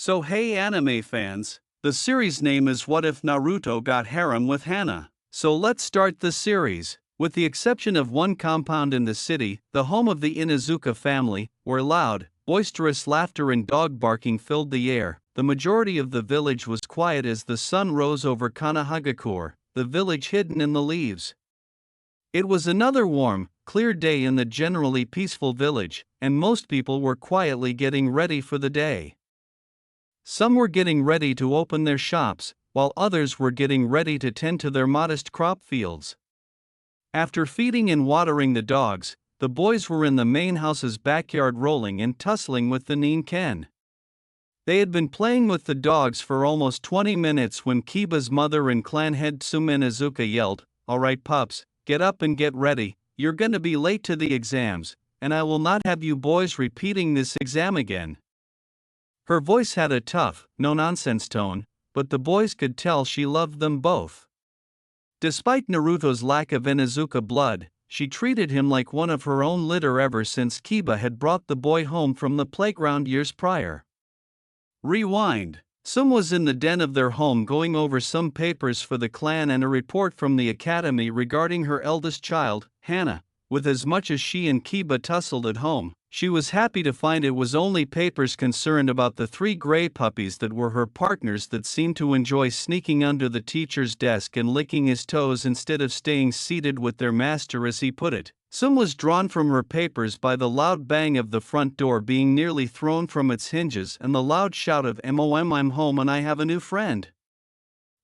So hey anime fans, the series name is What If Naruto Got Harem with Hana? So let's start the series. With the exception of one compound in the city, the home of the Inuzuka family, where loud, boisterous laughter and dog barking filled the air, the majority of the village was quiet as the sun rose over Kanahagakure, the village hidden in the leaves. It was another warm, clear day in the generally peaceful village, and most people were quietly getting ready for the day. Some were getting ready to open their shops, while others were getting ready to tend to their modest crop fields. After feeding and watering the dogs, the boys were in the main house's backyard rolling and tussling with the Nen. They had been playing with the dogs for almost 20 minutes when Kiba's mother and clan head Inuzuka yelled, "Alright pups, get up and get ready, you're gonna be late to the exams, and I will not have you boys repeating this exam again." Her voice had a tough, no-nonsense tone, but the boys could tell she loved them both. Despite Naruto's lack of Inuzuka blood, she treated him like one of her own litter ever since Kiba had brought the boy home from the playground years prior. Rewind. Sum was in the den of their home going over some papers for the clan and a report from the academy regarding her eldest child, Hana. With as much as she and Kiba tussled at home, she was happy to find it was only papers concerned about the 3 gray puppies that were her partners that seemed to enjoy sneaking under the teacher's desk and licking his toes instead of staying seated with their master, as he put it. Some was drawn from her papers by the loud bang of the front door being nearly thrown from its hinges and the loud shout of "Mom, I'm home and I have a new friend."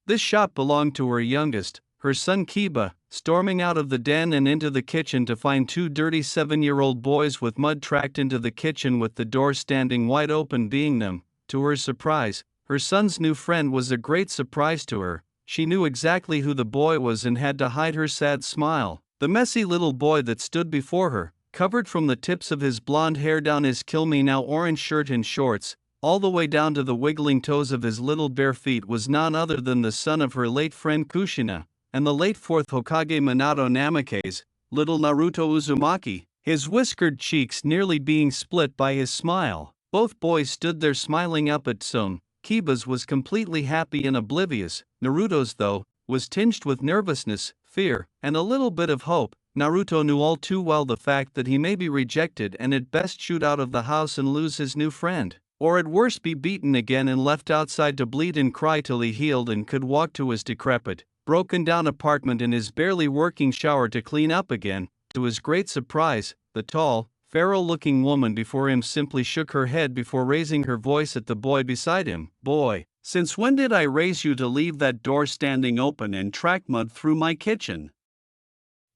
This shot belonged to her youngest, her son Kiba, storming out of the den and into the kitchen to find 2 dirty 7-year-old boys with mud tracked into the kitchen with the door standing wide open being them. To her surprise, her son's new friend was a great surprise to her. She knew exactly who the boy was and had to hide her sad smile. The messy little boy that stood before her, covered from the tips of his blonde hair down his kill-me-now orange shirt and shorts, all the way down to the wiggling toes of his little bare feet, was none other than the son of her late friend Kushina, and the late 4th Hokage Minato Namake's, little Naruto Uzumaki, his whiskered cheeks nearly being split by his smile. Both boys stood there smiling up at Sum. Kiba's was completely happy and oblivious. Naruto's, though, was tinged with nervousness, fear, and a little bit of hope. Naruto knew all too well the fact that he may be rejected and at best shoot out of the house and lose his new friend, or at worst be beaten again and left outside to bleed and cry till he healed and could walk to his decrepit, broken-down apartment in his barely working shower to clean up again. To his great surprise, the tall, feral-looking woman before him simply shook her head before raising her voice at the boy beside him. "Boy, since when did I raise you to leave that door standing open and track mud through my kitchen?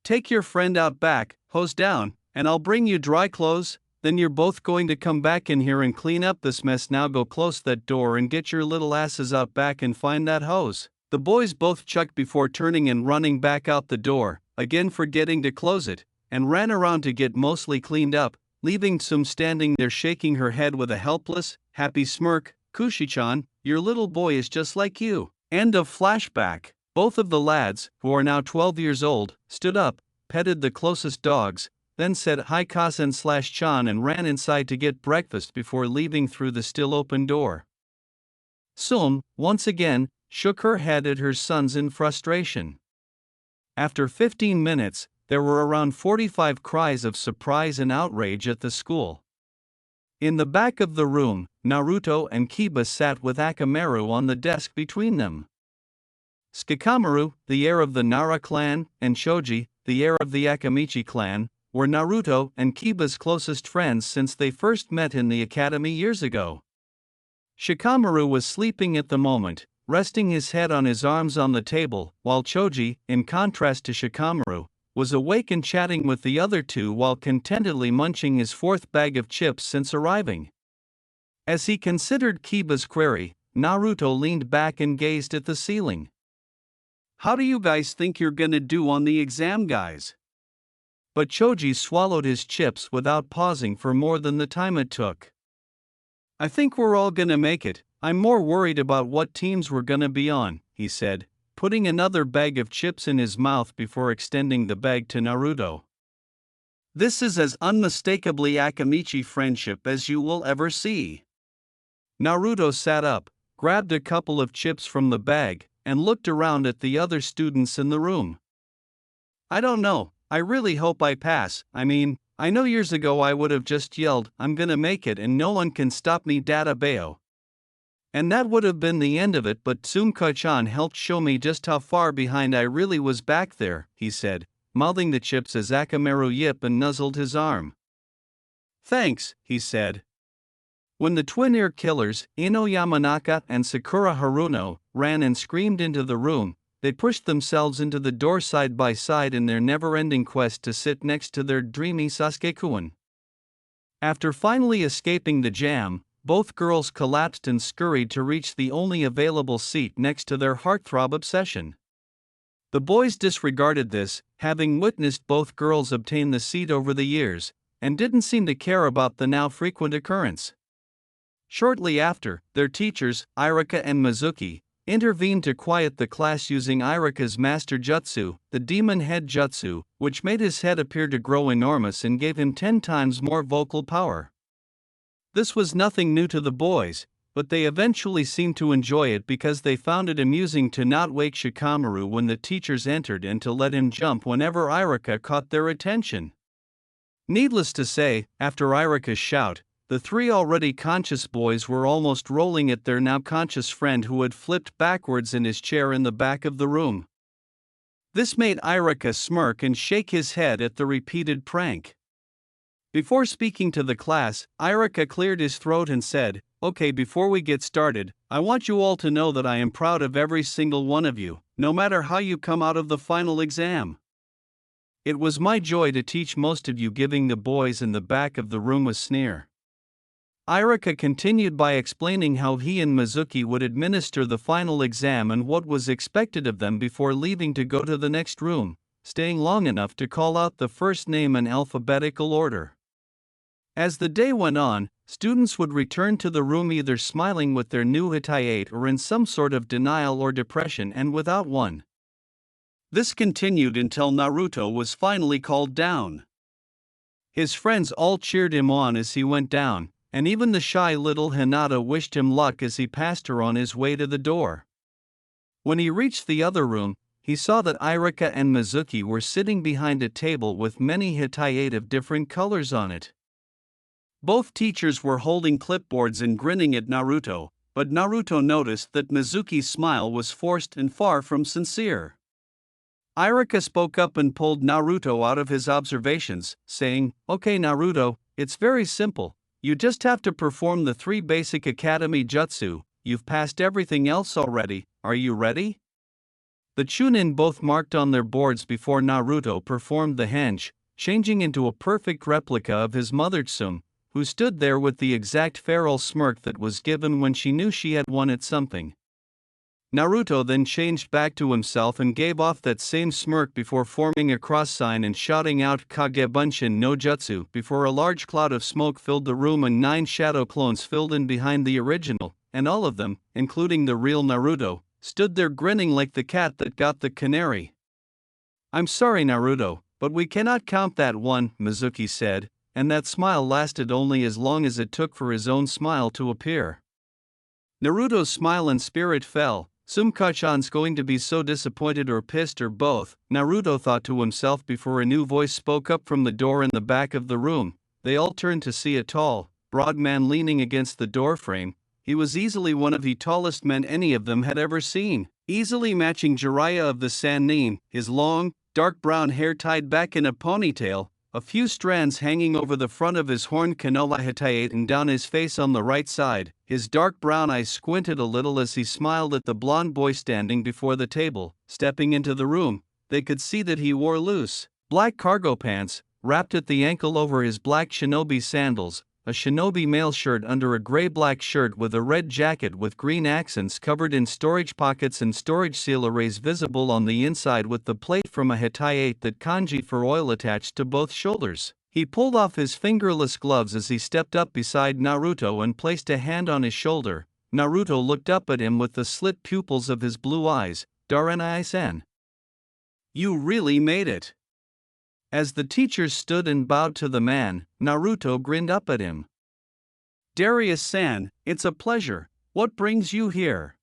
Take your friend out back, hose down, and I'll bring you dry clothes. Then you're both going to come back in here and clean up this mess. Now go close that door and get your little asses out back and find that hose." The boys both chucked before turning and running back out the door, again forgetting to close it, and ran around to get mostly cleaned up, leaving Sum standing there shaking her head with a helpless, happy smirk. "Kushi-chan, your little boy is just like you." End of flashback. Both of the lads, who are now 12 years old, stood up, petted the closest dogs, then said hi Kazen/chan and ran inside to get breakfast before leaving through the still open door. Sum, once again, shook her head at her sons in frustration. After 15 minutes, there were around 45 cries of surprise and outrage at the school. In the back of the room, Naruto and Kiba sat with Akamaru on the desk between them. Skikamaru, the heir of the Nara clan, and Shoji, the heir of the Akamichi clan, were Naruto and Kiba's closest friends since they first met in the academy years ago. Shikamaru was sleeping at the moment, resting his head on his arms on the table, while Choji, in contrast to Shikamaru, was awake and chatting with the other two while contentedly munching his 4th bag of chips since arriving. As he considered Kiba's query, Naruto leaned back and gazed at the ceiling. "How do you guys think you're gonna do on the exam, guys?" But Choji swallowed his chips without pausing for more than the time it took. "I think we're all gonna make it. I'm more worried about what teams we're gonna be on," he said, putting another bag of chips in his mouth before extending the bag to Naruto. "This is as unmistakably Akamichi friendship as you will ever see. Naruto sat up, grabbed a couple of chips from the bag, and looked around at the other students in the room. I don't know, I really hope I pass. I know years ago I would have just yelled, I'm gonna make it and no one can stop me, Dada Bayo. And that would have been the end of it, but Tsumko-chan helped show me just how far behind I really was back there, he said, mouthing the chips as Akamaru yipped and nuzzled his arm. Thanks, he said. When the twin-ear killers, Ino Yamanaka and Sakura Haruno, ran and screamed into the room, they pushed themselves into the door side by side in their never-ending quest to sit next to their dreamy Sasuke-kun. After finally escaping the jam, both girls collapsed and scurried to reach the only available seat next to their heartthrob obsession. The boys disregarded this, having witnessed both girls obtain the seat over the years, and didn't seem to care about the now frequent occurrence. Shortly after, their teachers, Iruka and Mizuki, intervened to quiet the class using Iruka's master jutsu, the demon head jutsu, which made his head appear to grow enormous and gave him 10 times more vocal power. This was nothing new to the boys, but they eventually seemed to enjoy it because they found it amusing to not wake Shikamaru when the teachers entered and to let him jump whenever Iruka caught their attention. Needless to say, after Iruka's shout, the three already conscious boys were almost rolling at their now conscious friend who had flipped backwards in his chair in the back of the room. This made Iruka smirk and shake his head at the repeated prank. Before speaking to the class, Iruka cleared his throat and said, "Okay, before we get started, I want you all to know that I am proud of every single one of you, no matter how you come out of the final exam. It was my joy to teach most of you," giving the boys in the back of the room a sneer. Iruka continued by explaining how he and Mizuki would administer the final exam and what was expected of them before leaving to go to the next room, staying long enough to call out the first name in alphabetical order. As the day went on, students would return to the room either smiling with their new hitayate or in some sort of denial or depression and without one. This continued until Naruto was finally called down. His friends all cheered him on as he went down, and even the shy little Hinata wished him luck as he passed her on his way to the door. When he reached the other room, he saw that Iruka and Mizuki were sitting behind a table with many hitayate of different colors on it. Both teachers were holding clipboards and grinning at Naruto, but Naruto noticed that Mizuki's smile was forced and far from sincere. Iruka spoke up and pulled Naruto out of his observations, saying, "Okay Naruto, it's very simple. You just have to perform the 3 basic academy jutsu, you've passed everything else already, are you ready?" The Chunin both marked on their boards before Naruto performed the hench, changing into a perfect replica of his mother Tsum, who stood there with the exact feral smirk that was given when she knew she had won at something. Naruto then changed back to himself and gave off that same smirk before forming a cross sign and shouting out Kagebunshin no Jutsu before a large cloud of smoke filled the room and 9 shadow clones filled in behind the original, and all of them, including the real Naruto, stood there grinning like the cat that got the canary. "I'm sorry Naruto, but we cannot count that one," Mizuki said, and that smile lasted only as long as it took for his own smile to appear. Naruto's smile and spirit fell. Tsumko-chan's going to be so disappointed or pissed or both, Naruto thought to himself before a new voice spoke up from the door in the back of the room. They all turned to see a tall, broad man leaning against the doorframe. He was easily one of the tallest men any of them had ever seen, easily matching Jiraiya of the Sannin, his long, dark brown hair tied back in a ponytail, a few strands hanging over the front of his horned canola hitayate and down his face on the right side. His dark brown eyes squinted a little as he smiled at the blond boy standing before the table. Stepping into the room, they could see that he wore loose, black cargo pants, wrapped at the ankle over his black shinobi sandals, a shinobi mail shirt under a gray-black shirt with a red jacket with green accents covered in storage pockets and storage seal arrays visible on the inside with the plate from a hitayate that kanji for oil attached to both shoulders. He pulled off his fingerless gloves as he stepped up beside Naruto and placed a hand on his shoulder. Naruto looked up at him with the slit pupils of his blue eyes. "Daranai-san. You really made it." As the teachers stood and bowed to the man, Naruto grinned up at him. Darius-san, it's a pleasure. What brings you here?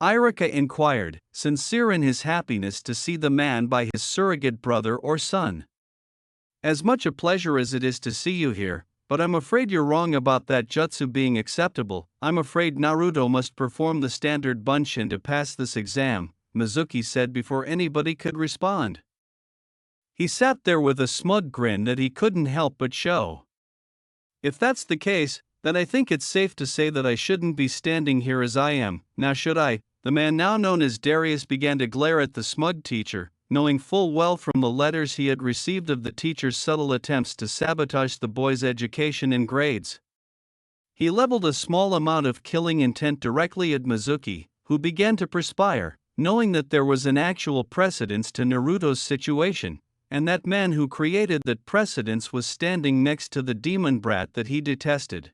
Iruka inquired, sincere in his happiness to see the man by his surrogate brother or son. As much a pleasure as it is to see you here, but I'm afraid you're wrong about that jutsu being acceptable. I'm afraid Naruto must perform the standard bunshin to pass this exam, Mizuki said before anybody could respond. He sat there with a smug grin that he couldn't help but show. If that's the case, then I think it's safe to say that I shouldn't be standing here as I am, now should I? The man now known as Darius began to glare at the smug teacher, knowing full well from the letters he had received of the teacher's subtle attempts to sabotage the boy's education and grades. He leveled a small amount of killing intent directly at Mizuki, who began to perspire, knowing that there was an actual precedence to Naruto's situation, and that man who created that precedence was standing next to the demon brat that he detested.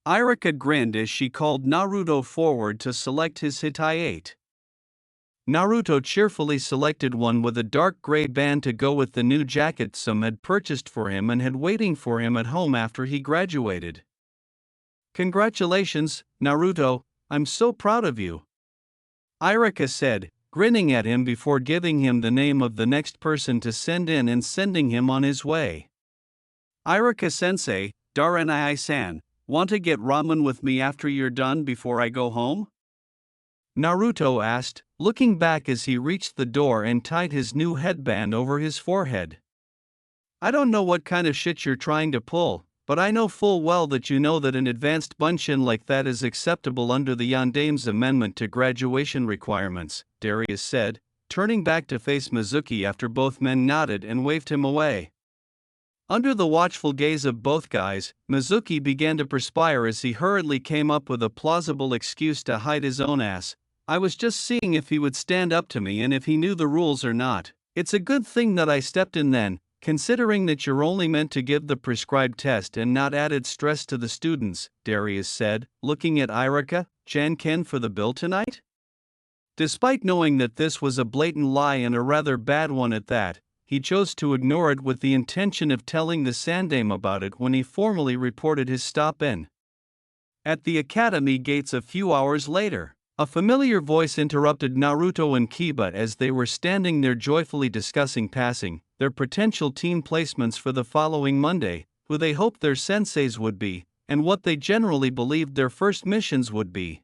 Iruka grinned as she called Naruto forward to select his Hitaiate. Naruto cheerfully selected one with a dark gray band to go with the new jacket some had purchased for him and had waiting for him at home after he graduated. Congratulations, Naruto, I'm so proud of you. Iruka said, grinning at him before giving him the name of the next person to send in and sending him on his way. Iruka-sensei, Daranai-san, want to get ramen with me after you're done before I go home? Naruto asked, looking back as he reached the door and tied his new headband over his forehead. I don't know what kind of shit you're trying to pull, but I know full well that you know that an advanced bunshin like that is acceptable under the Yandame's amendment to graduation requirements, Darius said, turning back to face Mizuki after both men nodded and waved him away. Under the watchful gaze of both guys, Mizuki began to perspire as he hurriedly came up with a plausible excuse to hide his own ass. I was just seeing if he would stand up to me and if he knew the rules or not. It's a good thing that I stepped in then, considering that you're only meant to give the prescribed test and not added stress to the students, Darius said, looking at Iruka. Jan-ken for the bill tonight? Despite knowing that this was a blatant lie and a rather bad one at that, he chose to ignore it with the intention of telling the Sandame about it when he formally reported his stop-in. At the academy gates a few hours later, a familiar voice interrupted Naruto and Kiba as they were standing there joyfully discussing passing their potential team placements for the following Monday, who they hoped their senseis would be, and what they generally believed their first missions would be.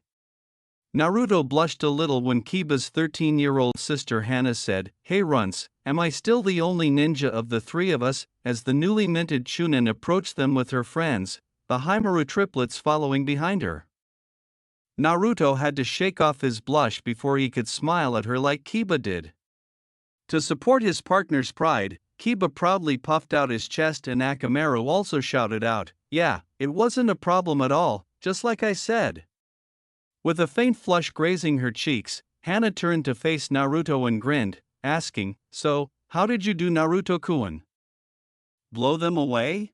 Naruto blushed a little when Kiba's 13-year-old sister Hana said, "Hey Runts, am I still the only ninja of the three of us?" as the newly minted Chunin approached them with her friends, the Haimaru triplets following behind her. Naruto had to shake off his blush before he could smile at her like Kiba did. To support his partner's pride, Kiba proudly puffed out his chest and Akamaru also shouted out, "Yeah, it wasn't a problem at all, just like I said." With a faint flush grazing her cheeks, Hana turned to face Naruto and grinned, asking, "So, how did you do, Naruto-kun? Blow them away?"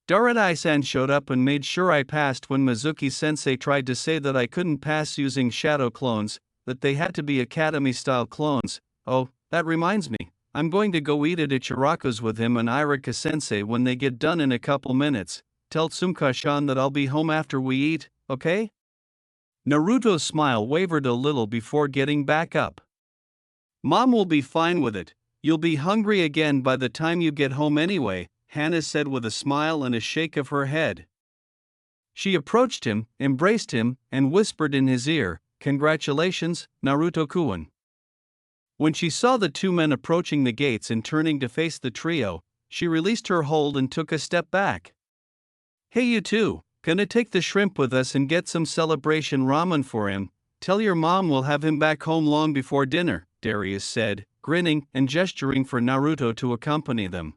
Daranai-san showed up and made sure I passed when Mizuki-sensei tried to say that I couldn't pass using shadow clones, that they had to be academy-style clones. Oh, that reminds me, I'm going to go eat at Ichiraku's with him and Iruka-sensei when they get done in a couple minutes. Tell Tsumka-san that I'll be home after we eat, okay? Naruto's smile wavered a little before getting back up. Mom will be fine with it. You'll be hungry again by the time you get home anyway, Hana said with a smile and a shake of her head. She approached him, embraced him, and whispered in his ear, "Congratulations, Naruto-kun." When she saw the two men approaching the gates and turning to face the trio, she released her hold and took a step back. "Hey you two, gonna take the shrimp with us and get some celebration ramen for him. Tell your mom we'll have him back home long before dinner," Darius said, grinning and gesturing for Naruto to accompany them.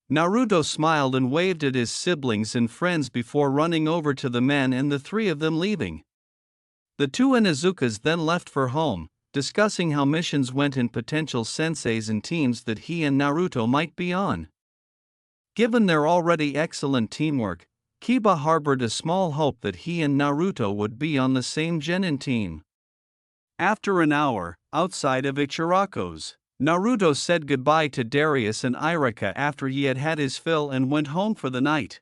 Naruto smiled and waved at his siblings and friends before running over to the men and the three of them leaving. The two Inuzukas then left for home, discussing how missions went and potential senseis and teams that he and Naruto might be on. Given their already excellent teamwork, Kiba harbored a small hope that he and Naruto would be on the same genin team. After an hour, outside of Ichiraku's, Naruto said goodbye to Darius and Iruka after he had had his fill and went home for the night.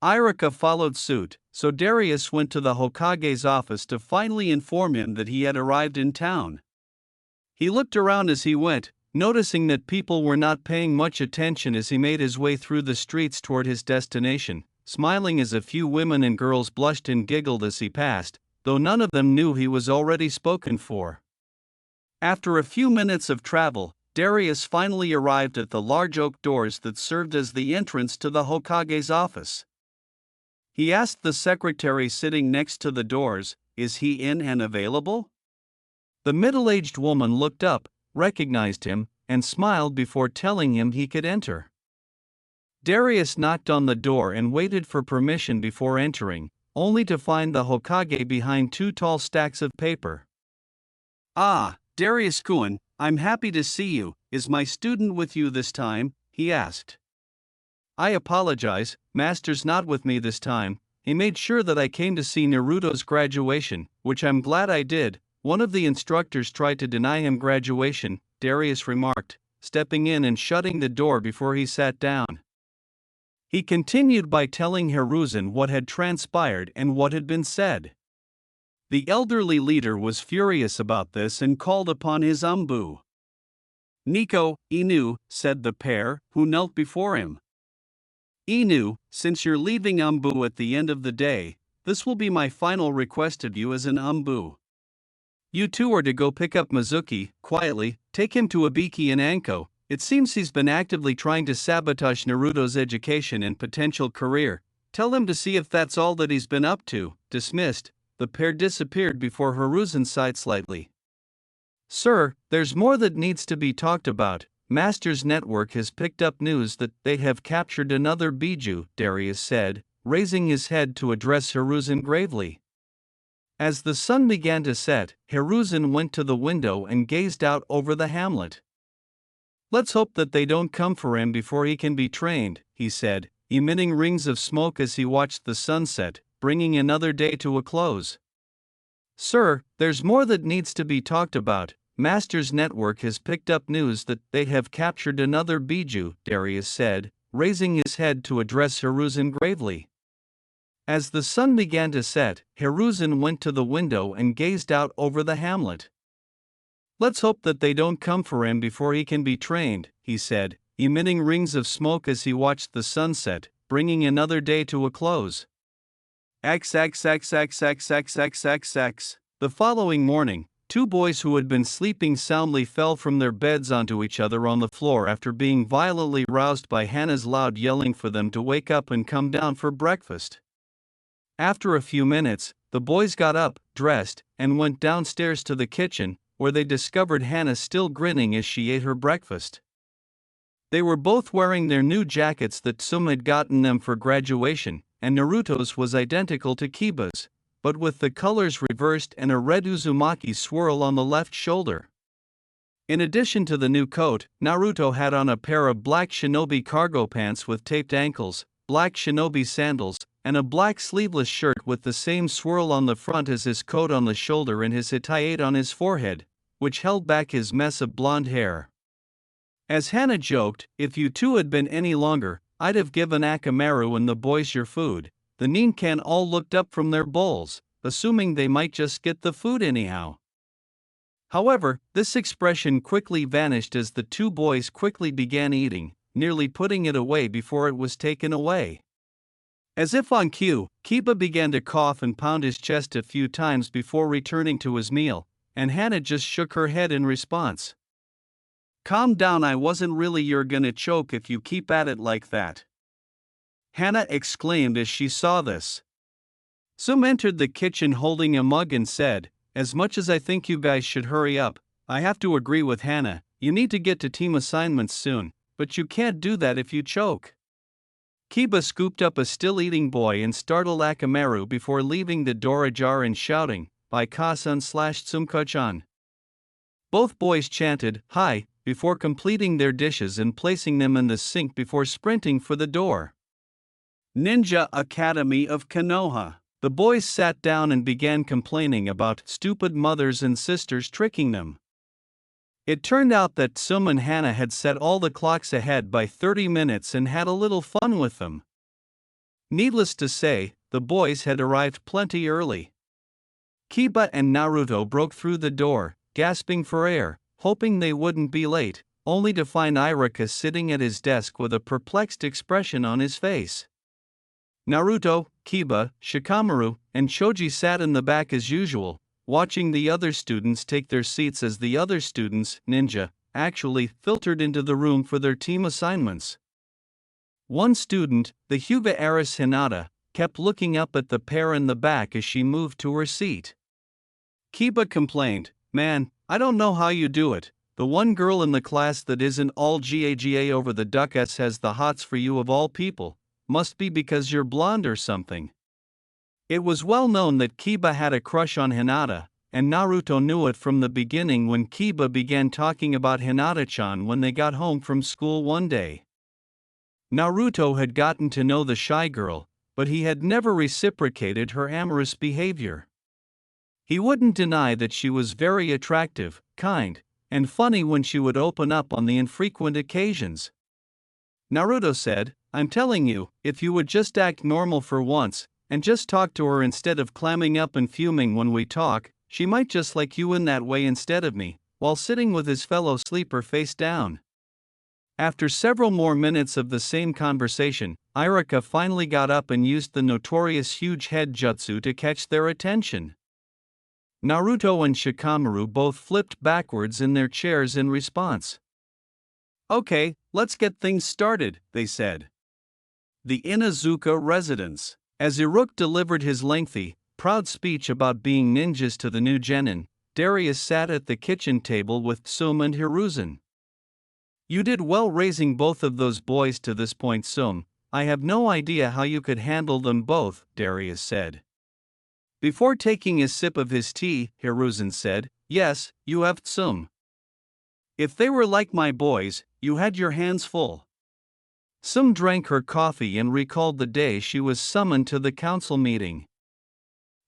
Iruka followed suit, so Darius went to the Hokage's office to finally inform him that he had arrived in town. He looked around as he went, noticing that people were not paying much attention as he made his way through the streets toward his destination, smiling as a few women and girls blushed and giggled as he passed, though none of them knew he was already spoken for. After a few minutes of travel, Darius finally arrived at the large oak doors that served as the entrance to the Hokage's office. He asked the secretary sitting next to the doors, "Is he in and available?" The middle-aged woman looked up, recognized him, and smiled before telling him he could enter. Darius knocked on the door and waited for permission before entering, only to find the Hokage behind two tall stacks of paper. "Ah, Darius-kun, I'm happy to see you. Is my student with you this time?" he asked. "I apologize, Master's not with me this time. He made sure that I came to see Naruto's graduation, which I'm glad I did. One of the instructors tried to deny him graduation," Darius remarked, stepping in and shutting the door before he sat down. He continued by telling Hiruzen what had transpired and what had been said. The elderly leader was furious about this and called upon his umbu. "Nico, Inu," said the pair, who knelt before him. "Inu, since you're leaving umbu at the end of the day, this will be my final request of you as an umbu. You two are to go pick up Mizuki, quietly, take him to Ibiki and Anko. It seems he's been actively trying to sabotage Naruto's education and potential career. Tell him to see if that's all that he's been up to." Dismissed, the pair disappeared before Hiruzen sighed slightly. "Sir, there's more that needs to be talked about. Master's network has picked up news that they have captured another Biju," Darius said, raising his head to address Hiruzen gravely. As the sun began to set, Hiruzen went to the window and gazed out over the hamlet. "Let's hope that they don't come for him before he can be trained," he said, emitting rings of smoke as he watched the sunset, bringing another day to a close. "Sir, there's more that needs to be talked about. Master's network has picked up news that they have captured another Biju," Darius said, raising his head to address Hiruzen gravely. As the sun began to set, Hiruzen went to the window and gazed out over the hamlet. "Let's hope that they don't come for him before he can be trained," he said, emitting rings of smoke as he watched the sunset, bringing another day to a close. XXXXXXXXX. The following morning, two boys who had been sleeping soundly fell from their beds onto each other on the floor after being violently roused by Hana's loud yelling for them to wake up and come down for breakfast. After a few minutes, the boys got up, dressed, and went downstairs to the kitchen, where they discovered Hana still grinning as she ate her breakfast. They were both wearing their new jackets that Sum had gotten them for graduation, and Naruto's was identical to Kiba's, but with the colors reversed and a red Uzumaki swirl on the left shoulder. In addition to the new coat, Naruto had on a pair of black shinobi cargo pants with taped ankles, black shinobi sandals, and a black sleeveless shirt with the same swirl on the front as his coat on the shoulder and his hitayate on his forehead, which held back his mess of blonde hair. As Hana joked, "If you two had been any longer, I'd have given Akamaru and the boys your food." The Ninkan all looked up from their bowls, assuming they might just get the food anyhow. However, this expression quickly vanished as the two boys quickly began eating, nearly putting it away before it was taken away. As if on cue, Kiba began to cough and pound his chest a few times before returning to his meal, and Hana just shook her head in response. "Calm down, I wasn't really you're gonna choke if you keep at it like that," Hana exclaimed as she saw this. Sum entered the kitchen holding a mug and said, "As much as I think you guys should hurry up, I have to agree with Hana. You need to get to team assignments soon, but you can't do that if you choke." Kiba scooped up a still-eating boy and startled Akamaru before leaving the door ajar and shouting, "By Kasan/Sumko-chan." Both boys chanted, "Hi," before completing their dishes and placing them in the sink before sprinting for the door. Ninja Academy of Konoha. The boys sat down and began complaining about stupid mothers and sisters tricking them. It turned out that Sum and Hana had set all the clocks ahead by 30 minutes and had a little fun with them. Needless to say, the boys had arrived plenty early. Kiba and Naruto broke through the door, gasping for air, hoping they wouldn't be late, only to find Iruka sitting at his desk with a perplexed expression on his face. Naruto, Kiba, Shikamaru, and Choji sat in the back as usual, watching the other students take their seats as the other students, ninja, actually filtered into the room for their team assignments. One student, the Hyuga heiress Hinata, kept looking up at the pair in the back as she moved to her seat. Kiba complained, "Man, I don't know how you do it. The one girl in the class that isn't all GAGA over the ducats has the hots for you of all people. Must be because you're blonde or something." It was well known that Kiba had a crush on Hinata, and Naruto knew it from the beginning when Kiba began talking about Hinata-chan when they got home from school one day. Naruto had gotten to know the shy girl, but he had never reciprocated her amorous behavior. He wouldn't deny that she was very attractive, kind, and funny when she would open up on the infrequent occasions. Naruto said, "I'm telling you, if you would just act normal for once, and just talk to her instead of clamming up and fuming when we talk, she might just like you in that way instead of me," while sitting with his fellow sleeper face down. After several more minutes of the same conversation, Iruka finally got up and used the notorious huge head jutsu to catch their attention. Naruto and Shikamaru both flipped backwards in their chairs in response. "Okay, let's get things started," they said. The Inuzuka residence. As Iruka delivered his lengthy, proud speech about being ninjas to the new genin, Darius sat at the kitchen table with Sum and Hiruzen. "You did well raising both of those boys to this point, Sum. I have no idea how you could handle them both," Darius said. Before taking a sip of his tea, Hiruzen said, "Yes, you have Sum. If they were like my boys, you had your hands full." Sum drank her coffee and recalled the day she was summoned to the council meeting.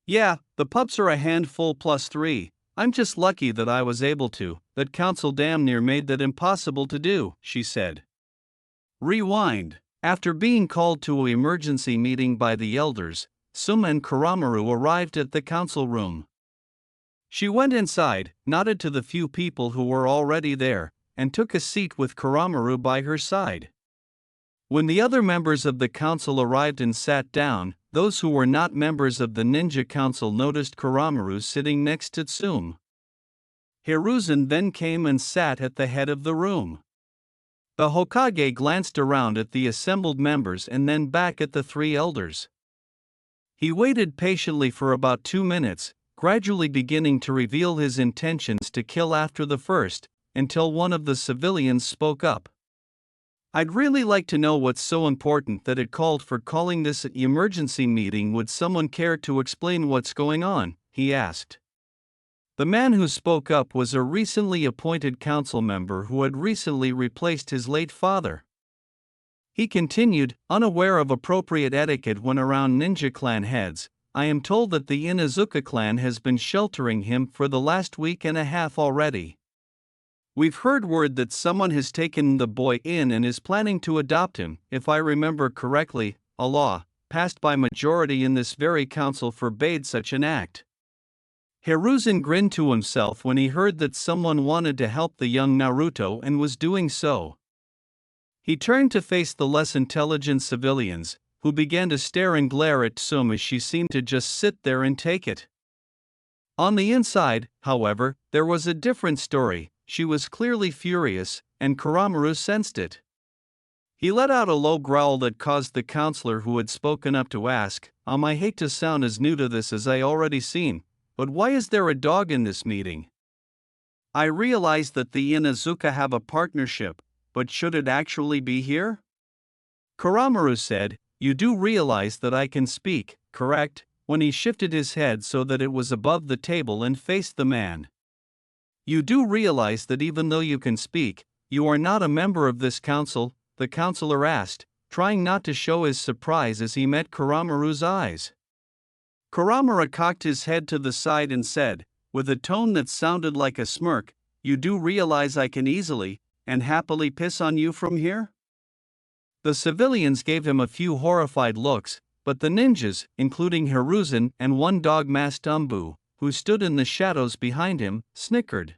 "Yeah, the pups are a handful plus 3. I'm just lucky that I was able to, that council damn near made that impossible to do," she said. Rewind. After being called to an emergency meeting by the elders, Sum and Kuramaru arrived at the council room. She went inside, nodded to the few people who were already there, and took a seat with Kuramaru by her side. When the other members of the council arrived and sat down, those who were not members of the ninja council noticed Kuramaru sitting next to Sum. Hiruzen then came and sat at the head of the room. The Hokage glanced around at the assembled members and then back at the three elders. He waited patiently for about 2 minutes, gradually beginning to reveal his intentions to kill after the first, until one of the civilians spoke up. "I'd really like to know what's so important that it called for calling this an emergency meeting. Would someone care to explain what's going on?" he asked. The man who spoke up was a recently appointed council member who had recently replaced his late father. He continued, unaware of appropriate etiquette when around ninja clan heads, "I am told that the Inuzuka clan has been sheltering him for the last week and a half already. We've heard word that someone has taken the boy in and is planning to adopt him. If I remember correctly, a law, passed by majority in this very council, forbade such an act." Hiruzen grinned to himself when he heard that someone wanted to help the young Naruto and was doing so. He turned to face the less intelligent civilians, who began to stare and glare at Sum as she seemed to just sit there and take it. On the inside, however, there was a different story. She was clearly furious, and Kuramaru sensed it. He let out a low growl that caused the counselor who had spoken up to ask, I hate to sound as new to this as I already seem, but why is there a dog in this meeting? I realize that the Inuzuka have a partnership, but should it actually be here?" Kuramaru said, "You do realize that I can speak, correct?" when he shifted his head so that it was above the table and faced the man. "You do realize that even though you can speak, you are not a member of this council?" the counselor asked, trying not to show his surprise as he met Kuramaru's eyes. Kuramaru cocked his head to the side and said, with a tone that sounded like a smirk, "You do realize I can easily and happily piss on you from here?" The civilians gave him a few horrified looks, but the ninjas, including Hiruzen and one dog-masked Umbu, who stood in the shadows behind him, snickered.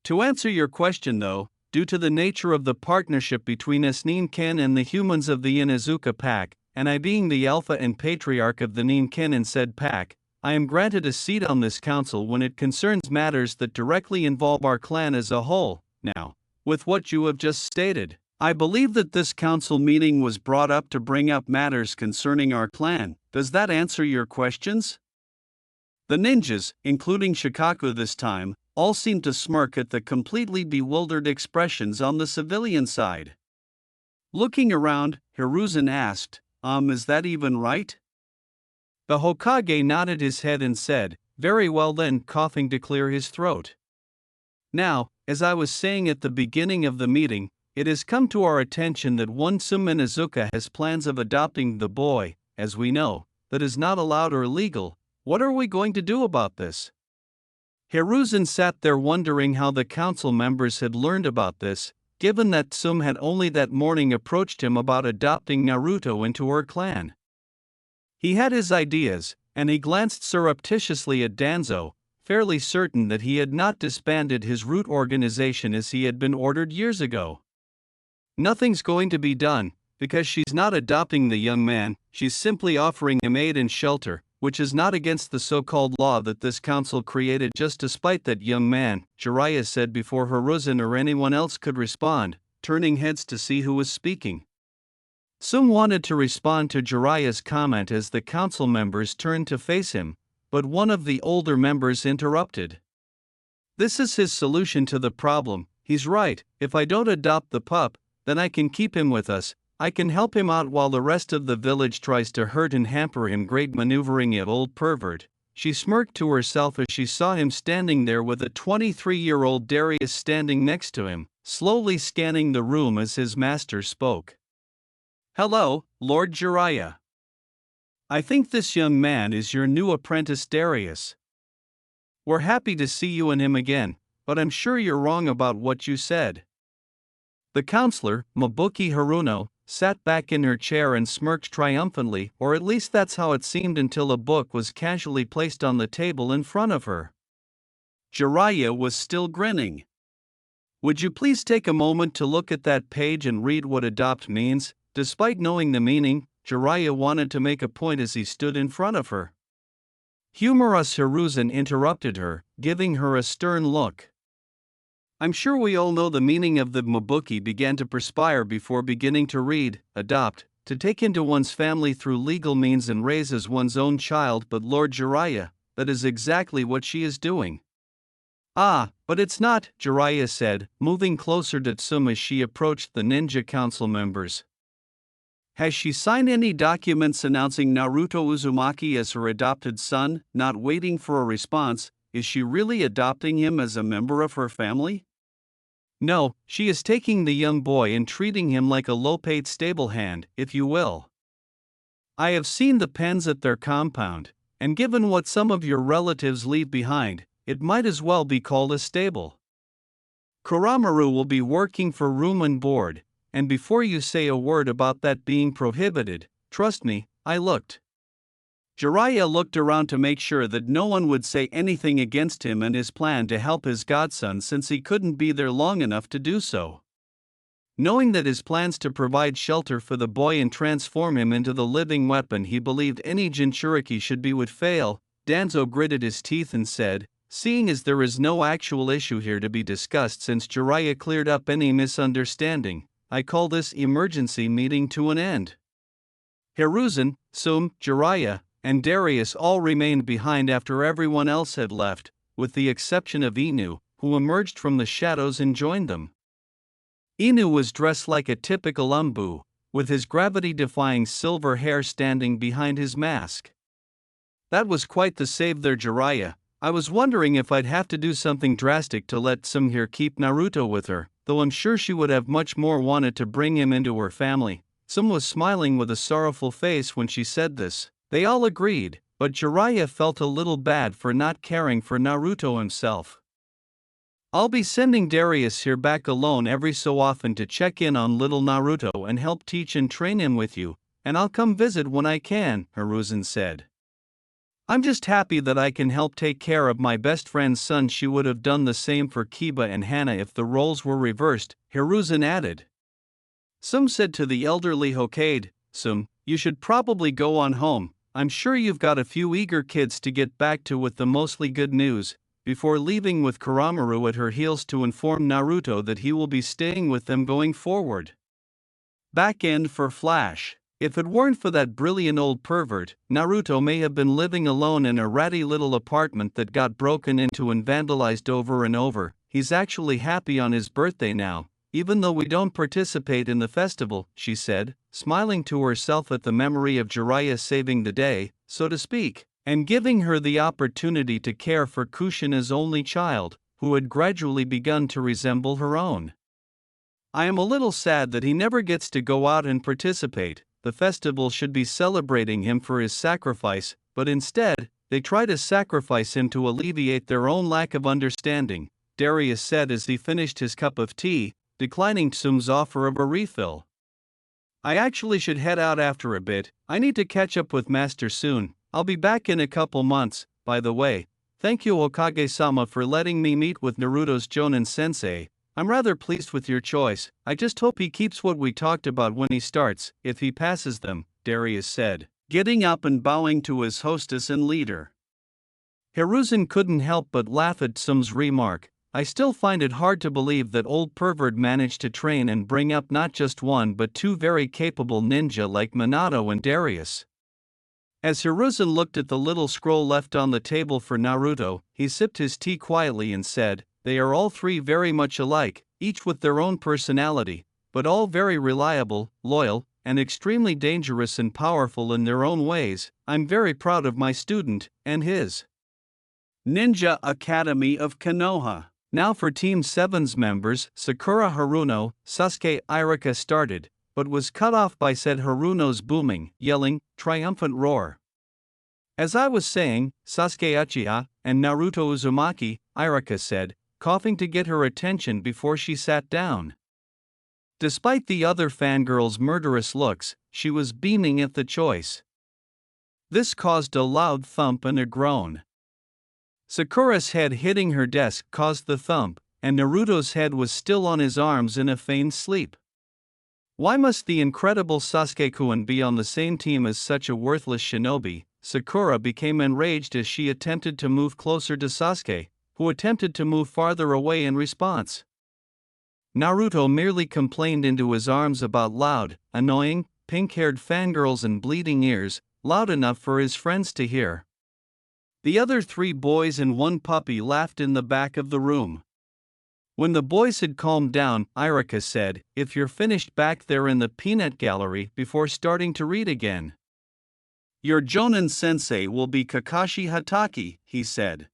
To answer your question though, due to the nature of the partnership between Nen and the humans of the Inuzuka pack, and I being the alpha and patriarch of the Nen in said pack, I am granted a seat on this council when it concerns matters that directly involve our clan as a whole. Now, with what you have just stated, I believe that this council meeting was brought up to bring up matters concerning our clan. Does that answer your questions? The ninjas, including Shikaku this time, all seemed to smirk at the completely bewildered expressions on the civilian side. Looking around, Hiruzen asked, is that even right? The Hokage nodded his head and said, very well then, coughing to clear his throat. Now, as I was saying at the beginning of the meeting, it has come to our attention that one Inuzuka has plans of adopting the boy, as we know, that is not allowed or legal. What are we going to do about this? Hiruzen sat there wondering how the council members had learned about this, given that Sum had only that morning approached him about adopting Naruto into her clan. He had his ideas, and he glanced surreptitiously at Danzo, fairly certain that he had not disbanded his root organization as he had been ordered years ago. Nothing's going to be done, because she's not adopting the young man, she's simply offering him aid and shelter, which is not against the so-called law that this council created just to spite that young man, Jiraiya said before Hiruzen or anyone else could respond, turning heads to see who was speaking. Sum wanted to respond to Jiraiya's comment as the council members turned to face him, but one of the older members interrupted. This is his solution to the problem. He's right, if I don't adopt the pup, then I can keep him with us, I can help him out while the rest of the village tries to hurt and hamper him. Great maneuvering, you old pervert. She smirked to herself as she saw him standing there with a 23-year-old Darius standing next to him, slowly scanning the room as his master spoke. Hello, Lord Jiraiya. I think this young man is your new apprentice Darius. We're happy to see you and him again, but I'm sure you're wrong about what you said. The counselor, Mabuki Haruno, sat back in her chair and smirked triumphantly, or at least that's how it seemed until a book was casually placed on the table in front of her. Jiraiya was still grinning. Would you please take a moment to look at that page and read what adopt means? Despite knowing the meaning, Jiraiya wanted to make a point as he stood in front of her. Humorous Hiruzen interrupted her, giving her a stern look. I'm sure we all know the meaning of the Mabuki began to perspire before beginning to read, adopt, to take into one's family through legal means and raise as one's own child, but Lord Jiraiya, that is exactly what she is doing. Ah, but it's not, Jiraiya said, moving closer to Tsum as she approached the ninja council members. Has she signed any documents announcing Naruto Uzumaki as her adopted son? Not waiting for a response, is she really adopting him as a member of her family? No, she is taking the young boy and treating him like a low-paid stable hand, if you will. I have seen the pens at their compound, and given what some of your relatives leave behind, it might as well be called a stable. Kuramaru will be working for room and board, and before you say a word about that being prohibited, trust me, I looked. Jiraiya looked around to make sure that no one would say anything against him and his plan to help his godson since he couldn't be there long enough to do so. Knowing that his plans to provide shelter for the boy and transform him into the living weapon he believed any Jinchuriki should be would fail, Danzo gritted his teeth and said, seeing as there is no actual issue here to be discussed since Jiraiya cleared up any misunderstanding, I call this emergency meeting to an end. Hiruzen, Sum, Jiraiya, and Darius all remained behind after everyone else had left, with the exception of Inu, who emerged from the shadows and joined them. Inu was dressed like a typical Umbu, with his gravity-defying silver hair standing behind his mask. That was quite the save there, Jiraiya. I was wondering if I'd have to do something drastic to let Sum here keep Naruto with her, though I'm sure she would have much more wanted to bring him into her family. Sum was smiling with a sorrowful face when she said this. They all agreed, but Jiraiya felt a little bad for not caring for Naruto himself. I'll be sending Darius here back alone every so often to check in on little Naruto and help teach and train him with you, and I'll come visit when I can, Hiruzen said. I'm just happy that I can help take care of my best friend's son. She would have done the same for Kiba and Hana if the roles were reversed, Hiruzen added. Some said to the elderly Hokage, "Some, you should probably go on home. I'm sure you've got a few eager kids to get back to with the mostly good news," before leaving with Kuramaru at her heels to inform Naruto that he will be staying with them going forward. Back end for Flash. If it weren't for that brilliant old pervert, Naruto may have been living alone in a ratty little apartment that got broken into and vandalized over and over. He's actually happy on his birthday now, even though we don't participate in the festival, she said, smiling to herself at the memory of Jiraiya saving the day, so to speak, and giving her the opportunity to care for Kushina's only child, who had gradually begun to resemble her own. I am a little sad that he never gets to go out and participate. The festival should be celebrating him for his sacrifice, but instead, they try to sacrifice him to alleviate their own lack of understanding, Darius said as he finished his cup of tea, declining Tsum's offer of a refill. I actually should head out after a bit. I need to catch up with Master soon. I'll be back in a couple months. By the way, thank you Hokage-sama for letting me meet with Naruto's Jonin-sensei. I'm rather pleased with your choice. I just hope he keeps what we talked about when he starts, if he passes them, Darius said, getting up and bowing to his hostess and leader. Hiruzen couldn't help but laugh at Tsum's remark. I still find it hard to believe that old pervert managed to train and bring up not just one but two very capable ninja like Minato and Darius. As Hiruzen looked at the little scroll left on the table for Naruto, he sipped his tea quietly and said, "They are all three very much alike, each with their own personality, but all very reliable, loyal, and extremely dangerous and powerful in their own ways. I'm very proud of my student, and his." Ninja Academy of Konoha. Now for Team 7's members, Sakura Haruno, Sasuke Iruka started, but was cut off by said Haruno's booming, yelling, triumphant roar. As I was saying, Sasuke Uchiha, and Naruto Uzumaki, Iruka said, coughing to get her attention before she sat down. Despite the other fangirl's murderous looks, she was beaming at the choice. This caused a loud thump and a groan. Sakura's head hitting her desk caused the thump, and Naruto's head was still on his arms in a feigned sleep. Why must the incredible Sasuke-kun be on the same team as such a worthless shinobi? Sakura became enraged as she attempted to move closer to Sasuke, who attempted to move farther away in response. Naruto merely complained into his arms about loud, annoying, pink-haired fangirls and bleeding ears, loud enough for his friends to hear. The other three boys and one puppy laughed in the back of the room. When the boys had calmed down, Iruka said, "If you're finished back there in the peanut gallery," before starting to read again. "Your Jonin-sensei will be Kakashi Hatake," he said.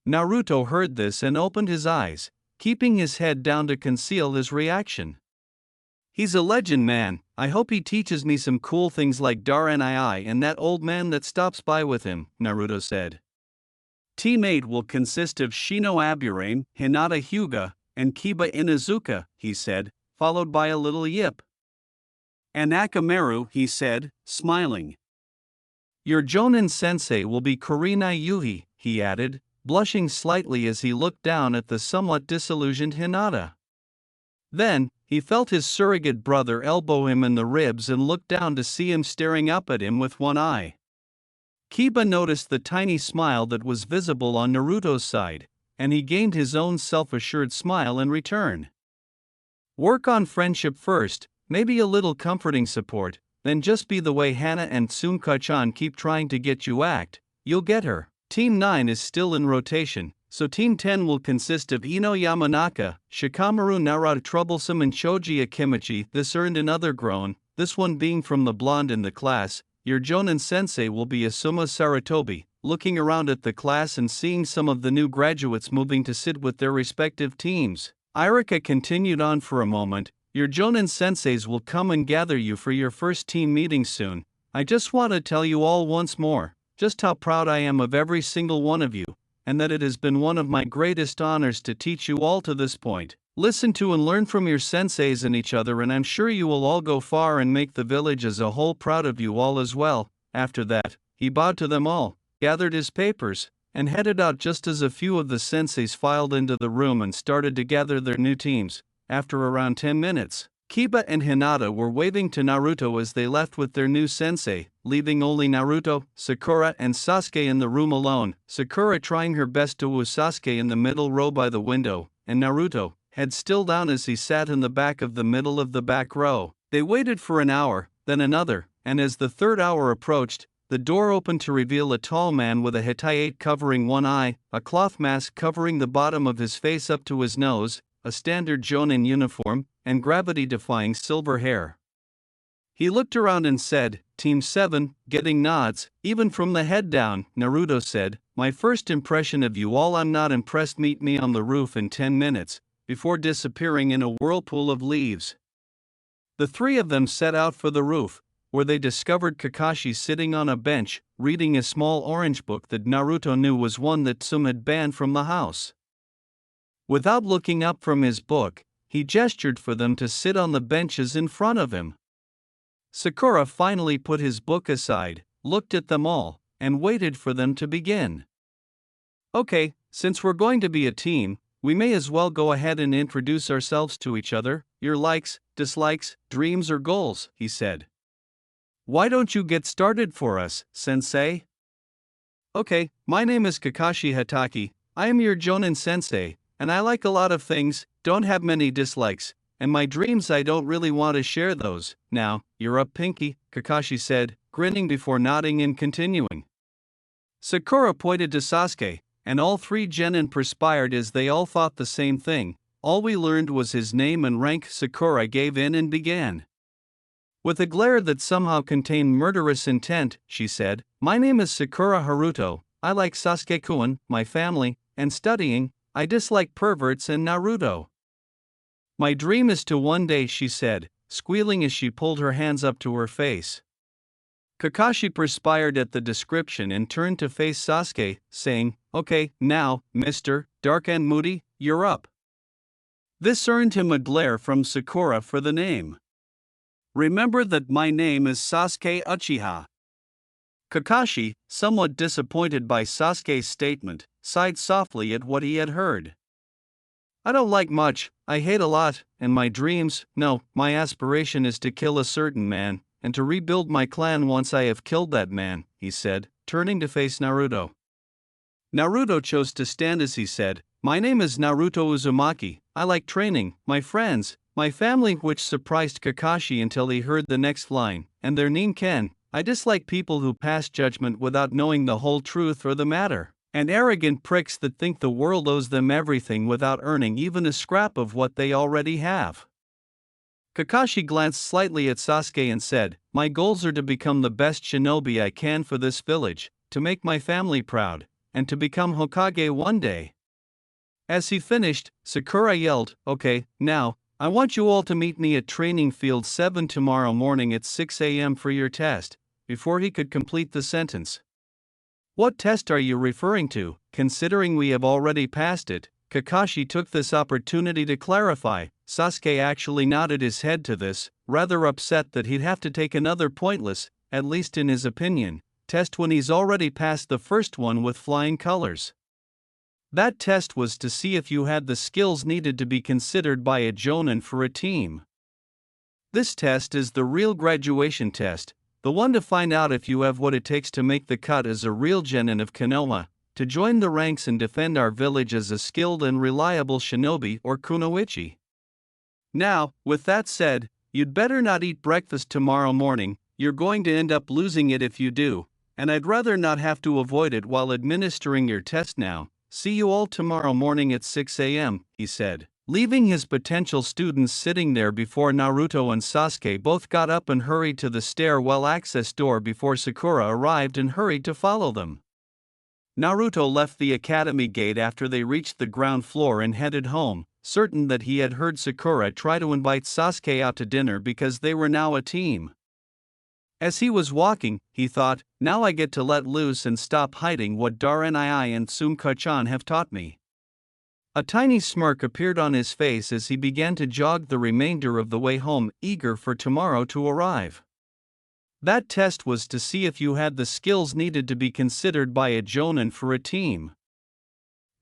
Naruto heard this and opened his eyes, keeping his head down to conceal his reaction. "He's a legend, man. I hope he teaches me some cool things like Daranai and that old man that stops by with him," Naruto said. Team 8 will consist of Shino Aburame, Hinata Hyuga, and Kiba Inuzuka, he said, followed by a little yip. "And Akamaru," he said, smiling. "Your Jonin-sensei will be Kurina Yuhi," he added, blushing slightly as he looked down at the somewhat disillusioned Hinata. Then, he felt his surrogate brother elbow him in the ribs and looked down to see him staring up at him with one eye. Kiba noticed the tiny smile that was visible on Naruto's side, and he gained his own self-assured smile in return. "Work on friendship first, maybe a little comforting support, then just be the way Hana and Tsunka-chan keep trying to get you act, you'll get her." Team 9 is still in rotation, so Team 10 will consist of Ino Yamanaka, Shikamaru Narada Troublesome and Shoji Akimichi. This earned another groan, this one being from the blonde in the class. "Your Jonin-sensei will be Asuma Saratobi," looking around at the class and seeing some of the new graduates moving to sit with their respective teams. Iruka continued on for a moment, "Your Jonin-senseis will come and gather you for your first team meeting soon. I just want to tell you all once more, just how proud I am of every single one of you, and that it has been one of my greatest honors to teach you all to this point. Listen to and learn from your senseis and each other, and I'm sure you will all go far and make the village as a whole proud of you all as well." After that, he bowed to them all, gathered his papers, and headed out just as a few of the senseis filed into the room and started to gather their new teams. After around 10 minutes, Kiba and Hinata were waving to Naruto as they left with their new sensei, leaving only Naruto, Sakura, and Sasuke in the room alone. Sakura trying her best to woo Sasuke in the middle row by the window, and Naruto, head still down as he sat in the back of the middle of the back row. They waited for an hour, then another, and as the third hour approached, the door opened to reveal a tall man with a hetaite covering one eye, a cloth mask covering the bottom of his face up to his nose, a standard jonin uniform, and gravity-defying silver hair. He looked around and said, "Team 7, getting nods, even from the head down." Naruto said, "My first impression of you all, I'm not impressed. Meet me on the roof in 10 minutes, before disappearing in a whirlpool of leaves." The three of them set out for the roof, where they discovered Kakashi sitting on a bench, reading a small orange book that Naruto knew was one that Tsum had banned from the house. Without looking up from his book, he gestured for them to sit on the benches in front of him. Sakura finally put his book aside, looked at them all, and waited for them to begin. "Okay, since we're going to be a team, we may as well go ahead and introduce ourselves to each other. Your likes, dislikes, dreams or goals," he said. "Why don't you get started for us, sensei?" "Okay, my name is Kakashi Hatake, I am your Jonin sensei, and I like a lot of things, don't have many dislikes, and my dreams I don't really want to share those." "Now, you're up, Pinky," Kakashi said, grinning before nodding and continuing. Sakura pointed to Sasuke, and all three genin perspired as they all thought the same thing. All we learned was his name and rank. Sakura gave in and began. With a glare that somehow contained murderous intent, she said, "My name is Sakura Haruto, I like Sasuke-kun, my family, and studying. I dislike perverts and Naruto. My dream is to one day," she said, squealing as she pulled her hands up to her face. Kakashi perspired at the description and turned to face Sasuke, saying, "Okay, now, Mr. Dark and Moody, you're up." This earned him a glare from Sakura for the name. "Remember that my name is Sasuke Uchiha." Kakashi, somewhat disappointed by Sasuke's statement, sighed softly at what he had heard. "I don't like much, I hate a lot, and my dreams, no, my aspiration is to kill a certain man, and to rebuild my clan once I have killed that man," he said, turning to face Naruto. Naruto chose to stand as he said, "My name is Naruto Uzumaki, I like training, my friends, my family," which surprised Kakashi until he heard the next line, "and their name Ken. I dislike people who pass judgment without knowing the whole truth or the matter, and arrogant pricks that think the world owes them everything without earning even a scrap of what they already have." Kakashi glanced slightly at Sasuke and said, "My goals are to become the best shinobi I can for this village, to make my family proud, and to become Hokage one day." As he finished, Sakura yelled, "Okay, now, I want you all to meet me at Training Field 7 tomorrow morning at 6 a.m. for your test." Before he could complete the sentence. "What test are you referring to, considering we have already passed it?" Kakashi took this opportunity to clarify. Sasuke actually nodded his head to this, rather upset that he'd have to take another pointless, at least in his opinion, test when he's already passed the first one with flying colors. That test was to see if you had the skills needed to be considered by a Jonin for a team. This test is the real graduation test, the one to find out if you have what it takes to make the cut as a real genin of Konoha, to join the ranks and defend our village as a skilled and reliable shinobi or kunoichi. Now, with that said, you'd better not eat breakfast tomorrow morning, you're going to end up losing it if you do, and I'd rather not have to avoid it while administering your test now. See you all tomorrow morning at 6 a.m., he said, leaving his potential students sitting there before Naruto and Sasuke both got up and hurried to the stairwell access door before Sakura arrived and hurried to follow them. Naruto left the academy gate after they reached the ground floor and headed home, certain that he had heard Sakura try to invite Sasuke out to dinner because they were now a team. As he was walking, he thought, now I get to let loose and stop hiding what Darenii and Tsumka-chan have taught me. A tiny smirk appeared on his face as he began to jog the remainder of the way home, eager for tomorrow to arrive. That test was to see if you had the skills needed to be considered by a jonin for a team.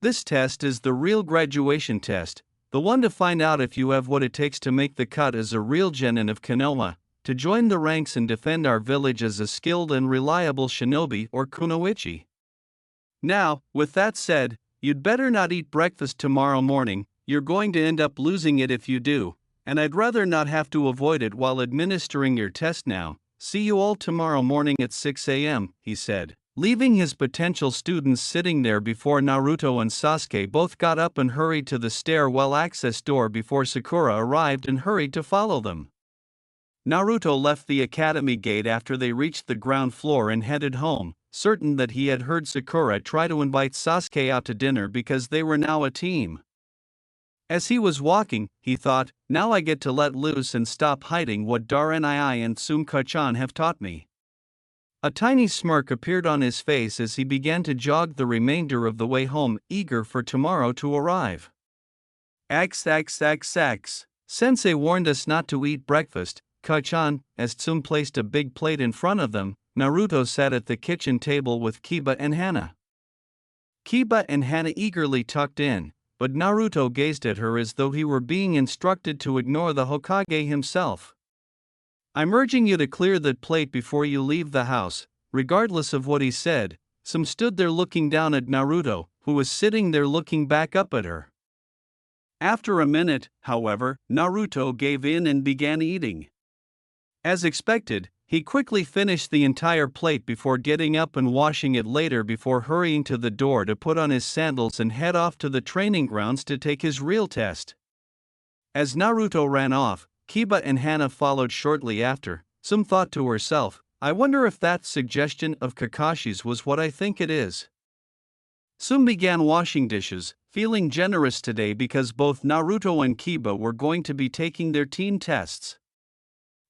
This test is the real graduation test, the one to find out if you have what it takes to make the cut as a real genin of Konoha, to join the ranks and defend our village as a skilled and reliable shinobi or kunoichi. Now, with that said, you'd better not eat breakfast tomorrow morning, you're going to end up losing it if you do, and I'd rather not have to avoid it while administering your test now. See you all tomorrow morning at 6 a.m., he said, leaving his potential students sitting there before Naruto and Sasuke both got up and hurried to the stairwell access door before Sakura arrived and hurried to follow them. Naruto left the academy gate after they reached the ground floor and headed home, certain that he had heard Sakura try to invite Sasuke out to dinner because they were now a team. As he was walking, he thought, now I get to let loose and stop hiding what Darenii and Tsumka-chan have taught me. A tiny smirk appeared on his face as he began to jog the remainder of the way home, eager for tomorrow to arrive. XXXX. Sensei warned us not to eat breakfast, Ka-chan. As Tsum placed a big plate in front of them, Naruto sat at the kitchen table with Kiba and Hana. Kiba and Hana eagerly tucked in, but Naruto gazed at her as though he were being instructed to ignore the Hokage himself. I'm urging you to clear that plate before you leave the house. Regardless of what he said, Tsum stood there looking down at Naruto, who was sitting there looking back up at her. After a minute, however, Naruto gave in and began eating. As expected, he quickly finished the entire plate before getting up and washing it later before hurrying to the door to put on his sandals and head off to the training grounds to take his real test. As Naruto ran off, Kiba and Hana followed shortly after. Tsum thought to herself, I wonder if that suggestion of Kakashi's was what I think it is. Tsum began washing dishes, feeling generous today because both Naruto and Kiba were going to be taking their team tests.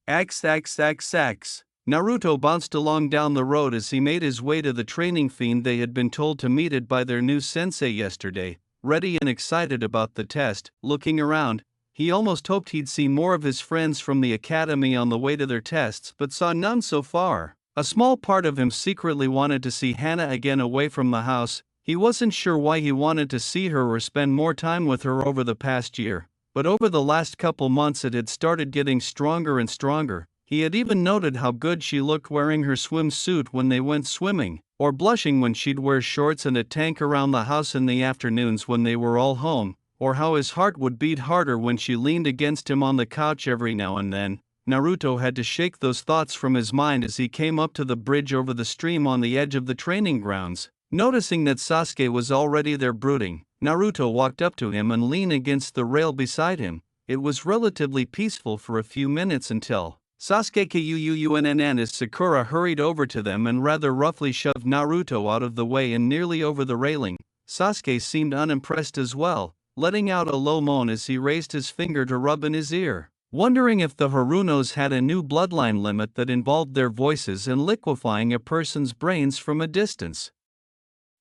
XXXX. Naruto bounced along down the road as he made his way to the training field they had been told to meet it by their new sensei yesterday, ready and excited about the test. Looking around, he almost hoped he'd see more of his friends from the academy on the way to their tests but saw none so far. A small part of him secretly wanted to see Hana again away from the house. He wasn't sure why he wanted to see her or spend more time with her over the past year. But over the last couple months it had started getting stronger and stronger. He had even noted how good she looked wearing her swimsuit when they went swimming, or blushing when she'd wear shorts and a tank around the house in the afternoons when they were all home, or how his heart would beat harder when she leaned against him on the couch every now and then. Naruto had to shake those thoughts from his mind as he came up to the bridge over the stream on the edge of the training grounds. Noticing that Sasuke was already there brooding, Naruto walked up to him and leaned against the rail beside him. It was relatively peaceful for a few minutes until Sasuke Kuunn as Sakura hurried over to them and rather roughly shoved Naruto out of the way and nearly over the railing. Sasuke seemed unimpressed as well, letting out a low moan as he raised his finger to rub in his ear, wondering if the Harunos had a new bloodline limit that involved their voices and liquefying a person's brains from a distance.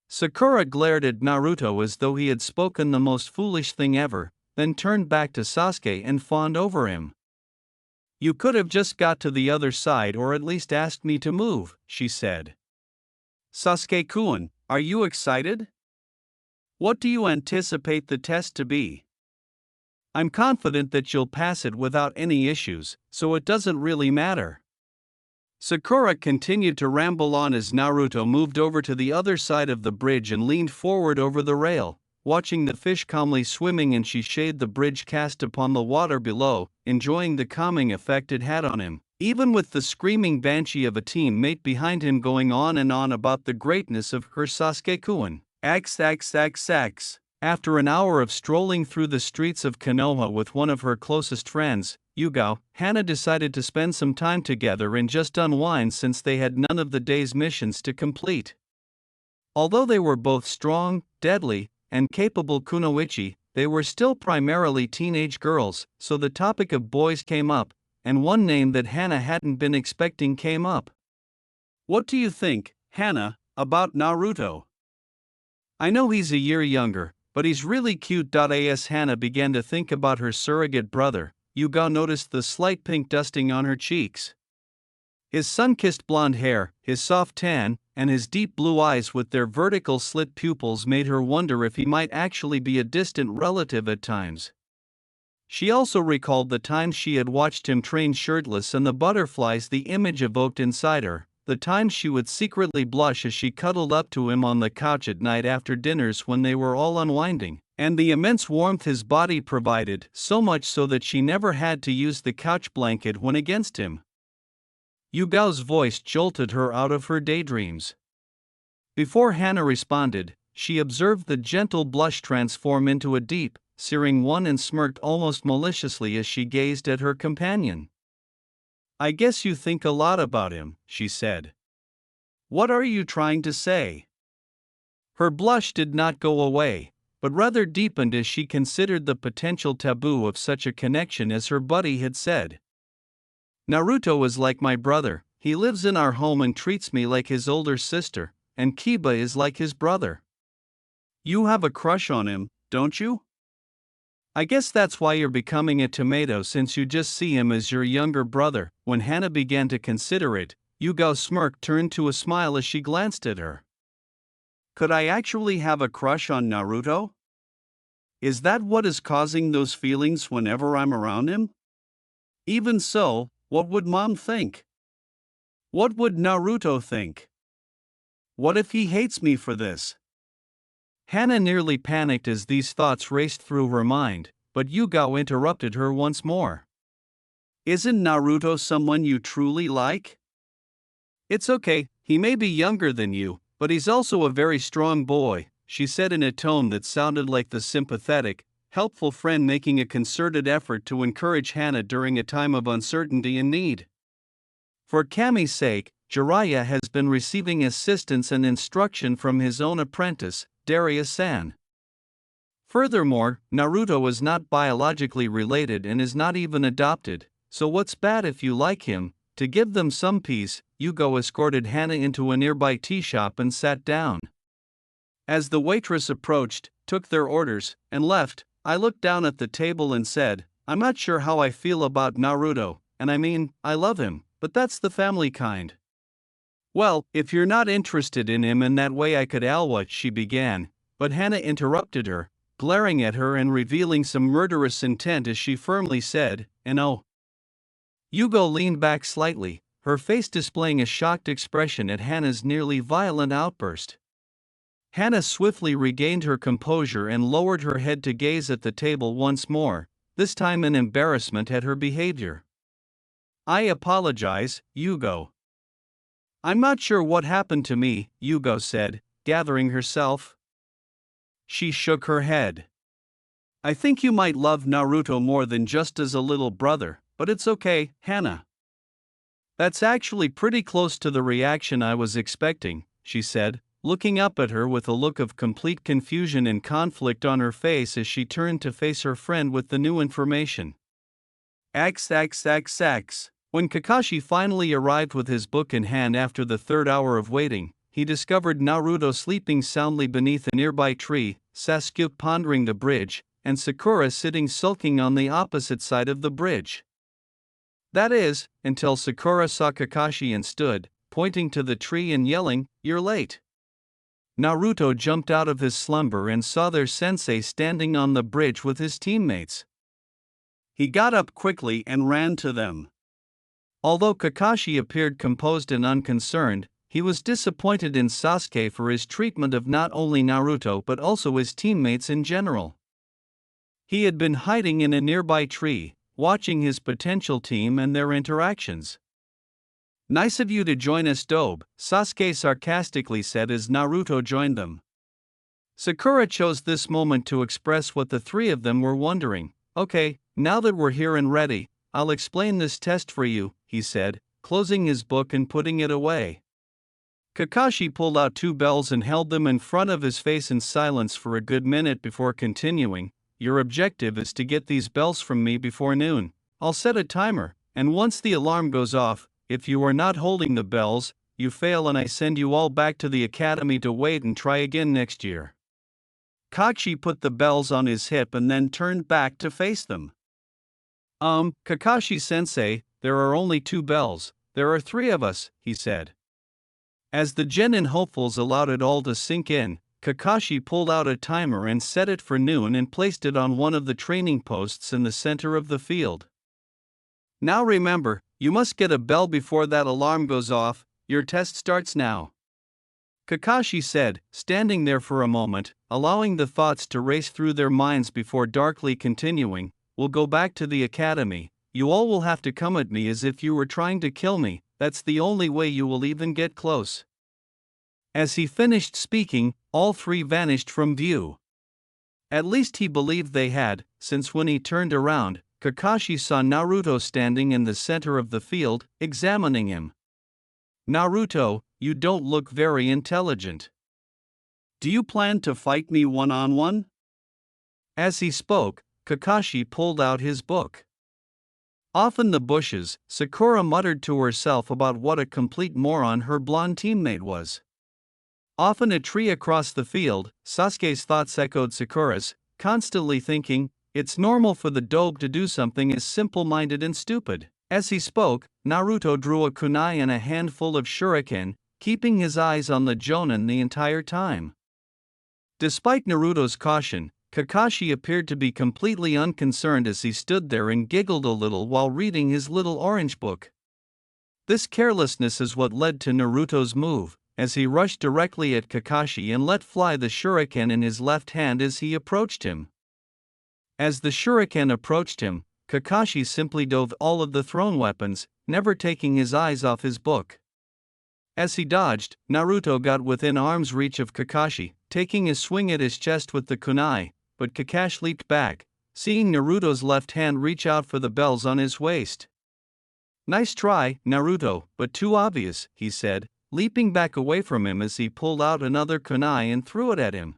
Sakura glared at Naruto as though he had spoken the most foolish thing ever, then turned back to Sasuke and fawned over him. You could have just got to the other side or at least asked me to move, she said. Sasuke-kun, are you excited? What do you anticipate the test to be? I'm confident that you'll pass it without any issues, so it doesn't really matter. Sakura continued to ramble on as Naruto moved over to the other side of the bridge and leaned forward over the rail, watching the fish calmly swimming and she shade the bridge cast upon the water below, enjoying the calming effect it had on him, even with the screaming banshee of a teammate behind him going on and on about the greatness of her Sasuke-kun. XXXX. After an hour of strolling through the streets of Konoha with one of her closest friends, Yugao, Hana decided to spend some time together and just unwind since they had none of the day's missions to complete. Although they were both strong, deadly, and capable kunoichi, they were still primarily teenage girls, so the topic of boys came up, and one name that Hana hadn't been expecting came up. What do you think, Hana, about Naruto? I know he's a year younger, But he's really cute. As Hana began to think about her surrogate brother, Yuga noticed the slight pink dusting on her cheeks. His sun-kissed blonde hair, his soft tan, and his deep blue eyes with their vertical slit pupils made her wonder if he might actually be a distant relative at times. She also recalled the times she had watched him train shirtless and the butterflies the image evoked inside her, the times she would secretly blush as she cuddled up to him on the couch at night after dinners when they were all unwinding, and the immense warmth his body provided, so much so that she never had to use the couch blanket when against him. Yugao's voice jolted her out of her daydreams. Before Hana responded, she observed the gentle blush transform into a deep, searing one and smirked almost maliciously as she gazed at her companion. "I guess you think a lot about him," she said. "What are you trying to say?" Her blush did not go away, but rather deepened as she considered the potential taboo of such a connection. As her buddy had said, "Naruto is like my brother, he lives in our home and treats me like his older sister, and Kiba is like his brother." "You have a crush on him, don't you? I guess that's why you're becoming a tomato since you just see him as your younger brother." When Hana began to consider it, Yugao's smirk turned to a smile as she glanced at her. "Could I actually have a crush on Naruto? Is that what is causing those feelings whenever I'm around him? Even so, what would Mom think? What would Naruto think? What if he hates me for this?" Hana nearly panicked as these thoughts raced through her mind, but Yugao interrupted her once more. "Isn't Naruto someone you truly like? It's okay, he may be younger than you, but he's also a very strong boy," she said in a tone that sounded like the sympathetic, helpful friend making a concerted effort to encourage Hana during a time of uncertainty and need. For Kami's sake, Jiraiya has been receiving assistance and instruction from his own apprentice, Darius-san. Furthermore, Naruto is not biologically related and is not even adopted, so what's bad if you like him? To give them some peace, Yugo escorted Hana into a nearby tea shop and sat down. As the waitress approached, took their orders, and left, I looked down at the table and said, "I'm not sure how I feel about Naruto, and I mean, I love him, but that's the family kind." "Well, if you're not interested in him in that way I could what," she began, but Hana interrupted her, glaring at her and revealing some murderous intent as she firmly said, "And oh." Yugo leaned back slightly, her face displaying a shocked expression at Hana's nearly violent outburst. Hana swiftly regained her composure and lowered her head to gaze at the table once more, this time in embarrassment at her behavior. "I apologize, Yugo. I'm not sure what happened to me," Yugo said, gathering herself. She shook her head. "I think you might love Naruto more than just as a little brother, but it's okay, Hana." "That's actually pretty close to the reaction I was expecting," she said, looking up at her with a look of complete confusion and conflict on her face as she turned to face her friend with the new information. XXXX. When Kakashi finally arrived with his book in hand after the third hour of waiting, he discovered Naruto sleeping soundly beneath a nearby tree, Sasuke pondering the bridge, and Sakura sitting sulking on the opposite side of the bridge. That is, until Sakura saw Kakashi and stood, pointing to the tree and yelling, "You're late." Naruto jumped out of his slumber and saw their sensei standing on the bridge with his teammates. He got up quickly and ran to them. Although Kakashi appeared composed and unconcerned, he was disappointed in Sasuke for his treatment of not only Naruto but also his teammates in general. He had been hiding in a nearby tree, watching his potential team and their interactions. "Nice of you to join us, Dobe," Sasuke sarcastically said as Naruto joined them. Sakura chose this moment to express what the three of them were wondering. "Okay, now that we're here and ready, I'll explain this test for you," he said, closing his book and putting it away. Kakashi pulled out two bells and held them in front of his face in silence for a good minute before continuing. "Your objective is to get these bells from me before noon. I'll set a timer, and once the alarm goes off, if you are not holding the bells, you fail and I send you all back to the academy to wait and try again next year." Kakashi put the bells on his hip and then turned back to face them. Kakashi-sensei, there are only 2 bells, there are 3 of us, he said. As the genin hopefuls allowed it all to sink in, Kakashi pulled out a timer and set it for noon and placed it on one of the training posts in the center of the field. Now remember, you must get a bell before that alarm goes off, your test starts now. Kakashi said, standing there for a moment, allowing the thoughts to race through their minds before darkly continuing, "We'll go back to the academy, you all will have to come at me as if you were trying to kill me, that's the only way you will even get close." As he finished speaking, all 3 vanished from view. At least he believed they had, since when he turned around, Kakashi saw Naruto standing in the center of the field, examining him. "Naruto, you don't look very intelligent. Do you plan to fight me one-on-one?" As he spoke, Kakashi pulled out his book. Off in the bushes, Sakura muttered to herself about what a complete moron her blonde teammate was. Off in a tree across the field, Sasuke's thoughts echoed Sakura's, constantly thinking, it's normal for the dope to do something as simple-minded and stupid. As he spoke, Naruto drew a kunai and a handful of shuriken, keeping his eyes on the Jonin the entire time. Despite Naruto's caution, Kakashi appeared to be completely unconcerned as he stood there and giggled a little while reading his little orange book. This carelessness is what led to Naruto's move, as he rushed directly at Kakashi and let fly the shuriken in his left hand as he approached him. As the shuriken approached him, Kakashi simply dove all of the thrown weapons, never taking his eyes off his book. As he dodged, Naruto got within arm's reach of Kakashi, taking a swing at his chest with the kunai, but Kakashi leaped back, seeing Naruto's left hand reach out for the bells on his waist. "Nice try, Naruto, but too obvious," he said, leaping back away from him as he pulled out another kunai and threw it at him.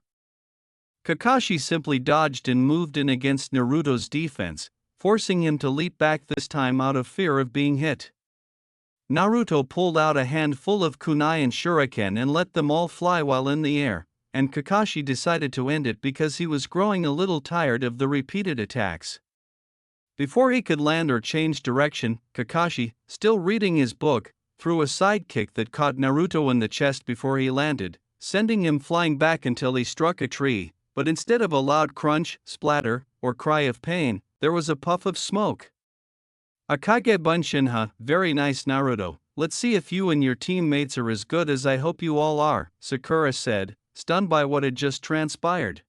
Kakashi simply dodged and moved in against Naruto's defense, forcing him to leap back this time out of fear of being hit. Naruto pulled out a handful of kunai and shuriken and let them all fly while in the air, and Kakashi decided to end it because he was growing a little tired of the repeated attacks. Before he could land or change direction, Kakashi, still reading his book, threw a side kick that caught Naruto in the chest before he landed, sending him flying back until he struck a tree, but instead of a loud crunch, splatter, or cry of pain, there was a puff of smoke. "Akage Bunshin, very nice Naruto, let's see if you and your teammates are as good as I hope you all are," Sakura said, stunned by what had just transpired.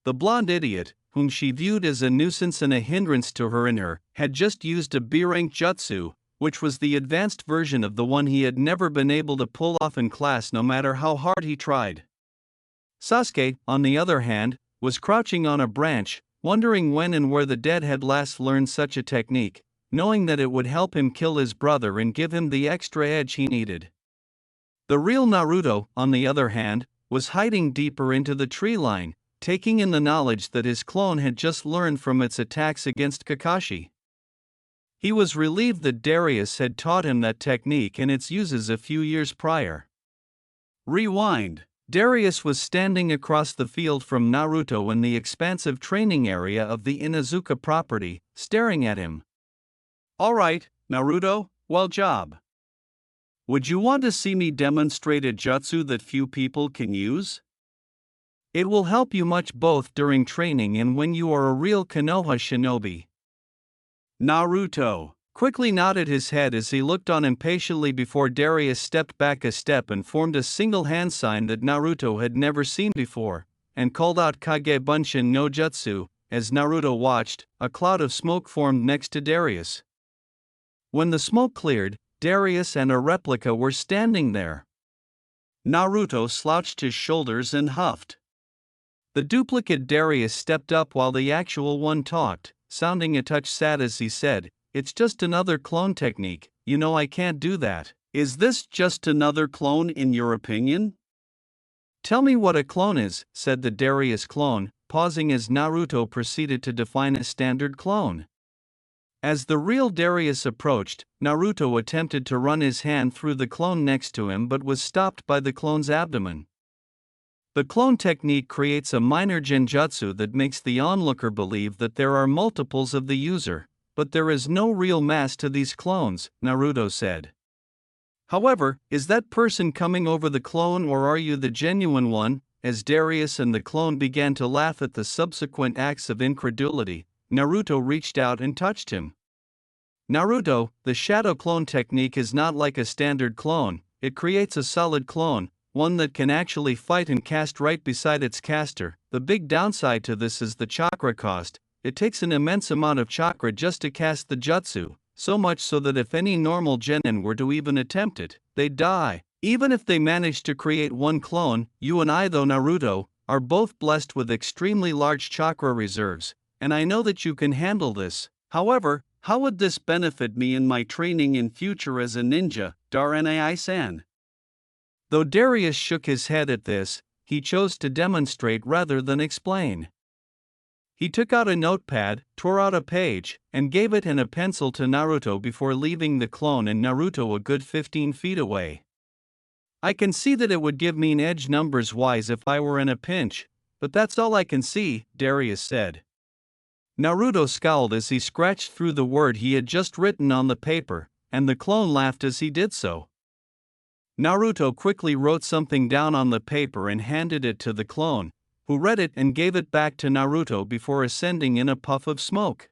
The blonde idiot, whom she viewed as a nuisance and a hindrance to her and her, had just used a B-rank jutsu, which was the advanced version of the one he had never been able to pull off in class no matter how hard he tried. Sasuke, on the other hand, was crouching on a branch, wondering when and where the dead had last learned such a technique, knowing that it would help him kill his brother and give him the extra edge he needed. The real Naruto, on the other hand, was hiding deeper into the tree line, taking in the knowledge that his clone had just learned from its attacks against Kakashi. He was relieved that Darius had taught him that technique and its uses a few years prior. Rewind. Darius was standing across the field from Naruto in the expansive training area of the Inuzuka property, staring at him. "Alright, Naruto, well job. Would you want to see me demonstrate a jutsu that few people can use? It will help you much both during training and when you are a real Konoha shinobi." Naruto quickly nodded his head as he looked on impatiently before Darius stepped back a step and formed a single hand sign that Naruto had never seen before, and called out Kage Bunshin no Jutsu. As Naruto watched, a cloud of smoke formed next to Darius. When the smoke cleared, Darius and a replica were standing there. Naruto slouched his shoulders and huffed. The duplicate Darius stepped up while the actual one talked, sounding a touch sad as he said, "It's just another clone technique, you know I can't do that." "Is this just another clone in your opinion?" "Tell me what a clone is," said the Darius clone, pausing as Naruto proceeded to define a standard clone. As the real Darius approached, Naruto attempted to run his hand through the clone next to him but was stopped by the clone's abdomen. The clone technique creates a minor genjutsu that makes the onlooker believe that there are multiples of the user, but there is no real mass to these clones, Naruto said. However, is that person coming over the clone or are you the genuine one? As Darius and the clone began to laugh at the subsequent acts of incredulity, Naruto reached out and touched him. Naruto, the shadow clone technique is not like a standard clone, it creates a solid clone, one that can actually fight and cast right beside its caster. The big downside to this is the chakra cost. It takes an immense amount of chakra just to cast the jutsu, so much so that if any normal genin were to even attempt it, they'd die. Even if they managed to create one clone, you and I, though Naruto, are both blessed with extremely large chakra reserves, and I know that you can handle this. However, how would this benefit me in my training in future as a ninja, Daranai-san? Though Darius shook his head at this, he chose to demonstrate rather than explain. He took out a notepad, tore out a page, and gave it and a pencil to Naruto before leaving the clone and Naruto a good 15 feet away. I can see that it would give me an edge numbers-wise if I were in a pinch, but that's all I can see, Darius said. Naruto scowled as he scratched through the word he had just written on the paper, and the clone laughed as he did so. Naruto quickly wrote something down on the paper and handed it to the clone, who read it and gave it back to Naruto before ascending in a puff of smoke.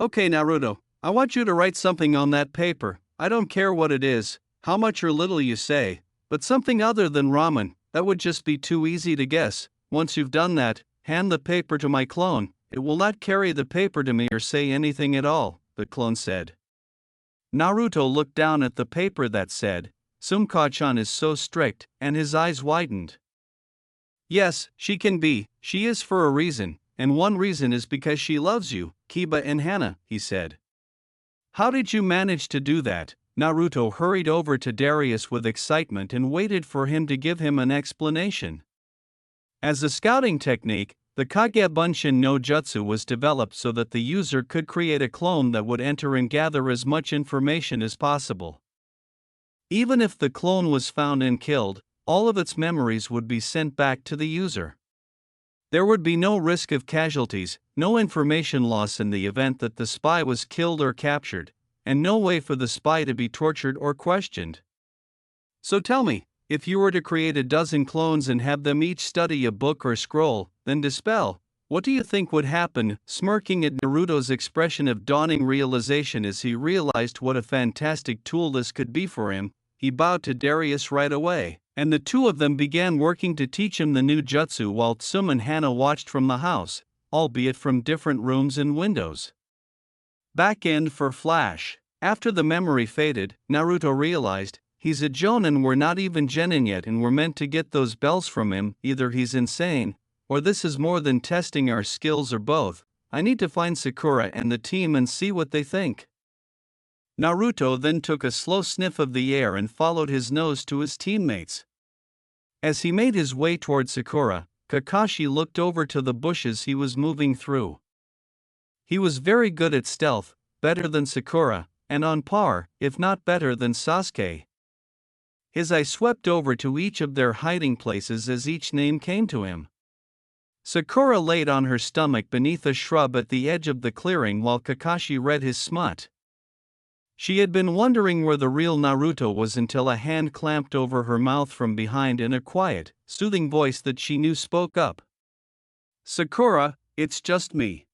Okay, Naruto, I want you to write something on that paper. I don't care what it is, how much or little you say, but something other than ramen. That would just be too easy to guess. Once you've done that, hand the paper to my clone. It will not carry the paper to me or say anything at all, the clone said. Naruto looked down at the paper that said, Sumika-chan is so strict, and his eyes widened. Yes, she can be, she is for a reason, and one reason is because she loves you, Kiba and Hana, he said. How did you manage to do that? Naruto hurried over to Darius with excitement and waited for him to give him an explanation. As a scouting technique, the Kagebunshin no Jutsu was developed so that the user could create a clone that would enter and gather as much information as possible. Even if the clone was found and killed, all of its memories would be sent back to the user. There would be no risk of casualties, no information loss in the event that the spy was killed or captured, and no way for the spy to be tortured or questioned. So tell me, if you were to create a dozen clones and have them each study a book or scroll, then dispel, what do you think would happen? Smirking at Naruto's expression of dawning realization as he realized what a fantastic tool this could be for him, he bowed to Darius right away, and the two of them began working to teach him the new jutsu while Tsum and Hana watched from the house, albeit from different rooms and windows. Back end for Flash. After the memory faded, Naruto realized, he's a jonin, we're not even genin yet and we're meant to get those bells from him. Either he's insane, or this is more than testing our skills, or both. I need to find Sakura and the team and see what they think. Naruto then took a slow sniff of the air and followed his nose to his teammates. As he made his way toward Sakura, Kakashi looked over to the bushes he was moving through. He was very good at stealth, better than Sakura, and on par, if not better than Sasuke. His eye swept over to each of their hiding places as each name came to him. Sakura laid on her stomach beneath a shrub at the edge of the clearing while Kakashi read his smut. She had been wondering where the real Naruto was until a hand clamped over her mouth from behind in a quiet, soothing voice that she knew spoke up. Sakura, it's just me.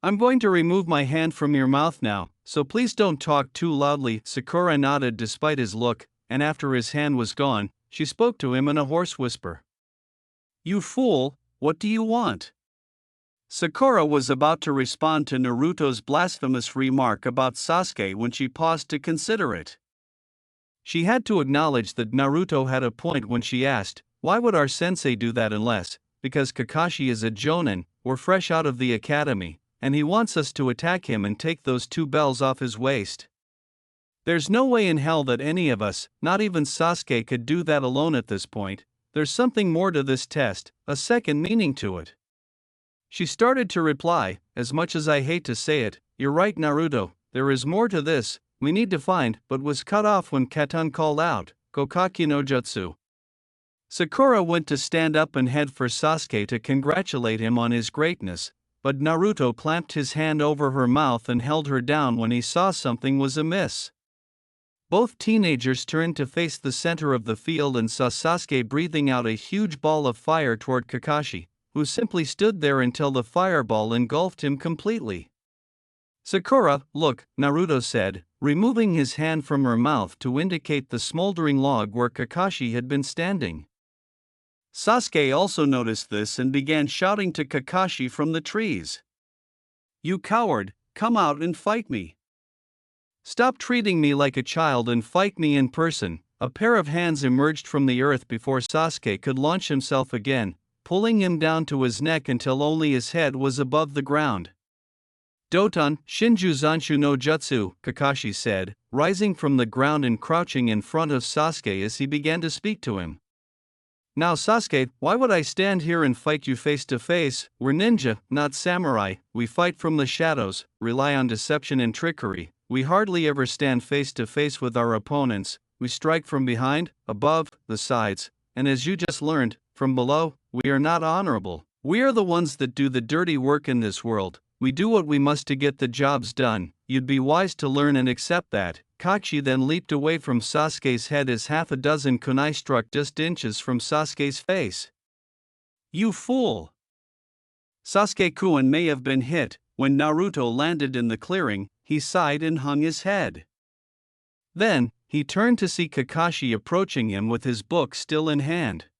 I'm going to remove my hand from your mouth now, so please don't talk too loudly. Sakura nodded despite his look, and after his hand was gone, she spoke to him in a hoarse whisper. You fool, what do you want? Sakura was about to respond to Naruto's blasphemous remark about Sasuke when she paused to consider it. She had to acknowledge that Naruto had a point when she asked, why would our sensei do that unless, because Kakashi is a jonin, we're fresh out of the academy, and he wants us to attack him and take those two bells off his waist. There's no way in hell that any of us, not even Sasuke, could do that alone at this point. There's something more to this test, a second meaning to it. She started to reply, as much as I hate to say it, you're right Naruto, there is more to this, we need to find, but was cut off when Katan called out, Kokaki no Jutsu. Sakura went to stand up and head for Sasuke to congratulate him on his greatness, but Naruto clamped his hand over her mouth and held her down when he saw something was amiss. Both teenagers turned to face the center of the field and saw Sasuke breathing out a huge ball of fire toward Kakashi, who simply stood there until the fireball engulfed him completely. "Sakura, look," Naruto said, removing his hand from her mouth to indicate the smoldering log where Kakashi had been standing. Sasuke also noticed this and began shouting to Kakashi from the trees. "You coward, come out and fight me. Stop treating me like a child and fight me in person." A pair of hands emerged from the earth before Sasuke could launch himself again, pulling him down to his neck until only his head was above the ground. "Doton, Shinju Zanshu no Jutsu," Kakashi said, rising from the ground and crouching in front of Sasuke as he began to speak to him. "Now Sasuke, why would I stand here and fight you face to face? We're ninja, not samurai, we fight from the shadows, rely on deception and trickery, we hardly ever stand face to face with our opponents, we strike from behind, above, the sides, and as you just learned, from below. We are not honorable. We are the ones that do the dirty work in this world. We do what we must to get the jobs done. You'd be wise to learn and accept that." Kachi then leaped away from Sasuke's head as half a dozen kunai struck just inches from Sasuke's face. "You fool!" Sasuke-kun may have been hit. When Naruto landed in the clearing, he sighed and hung his head. Then, he turned to see Kakashi approaching him with his book still in hand.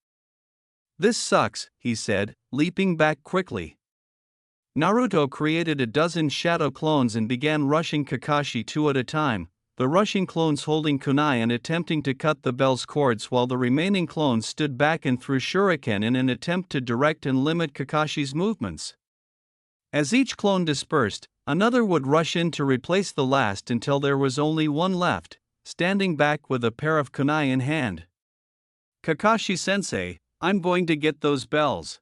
"This sucks," he said, leaping back quickly. Naruto created a dozen shadow clones and began rushing Kakashi two at a time, the rushing clones holding kunai and attempting to cut the bell's cords while the remaining clones stood back and threw shuriken in an attempt to direct and limit Kakashi's movements. As each clone dispersed, another would rush in to replace the last until there was only one left, standing back with a pair of kunai in hand. "Kakashi-sensei, I'm going to get those bells."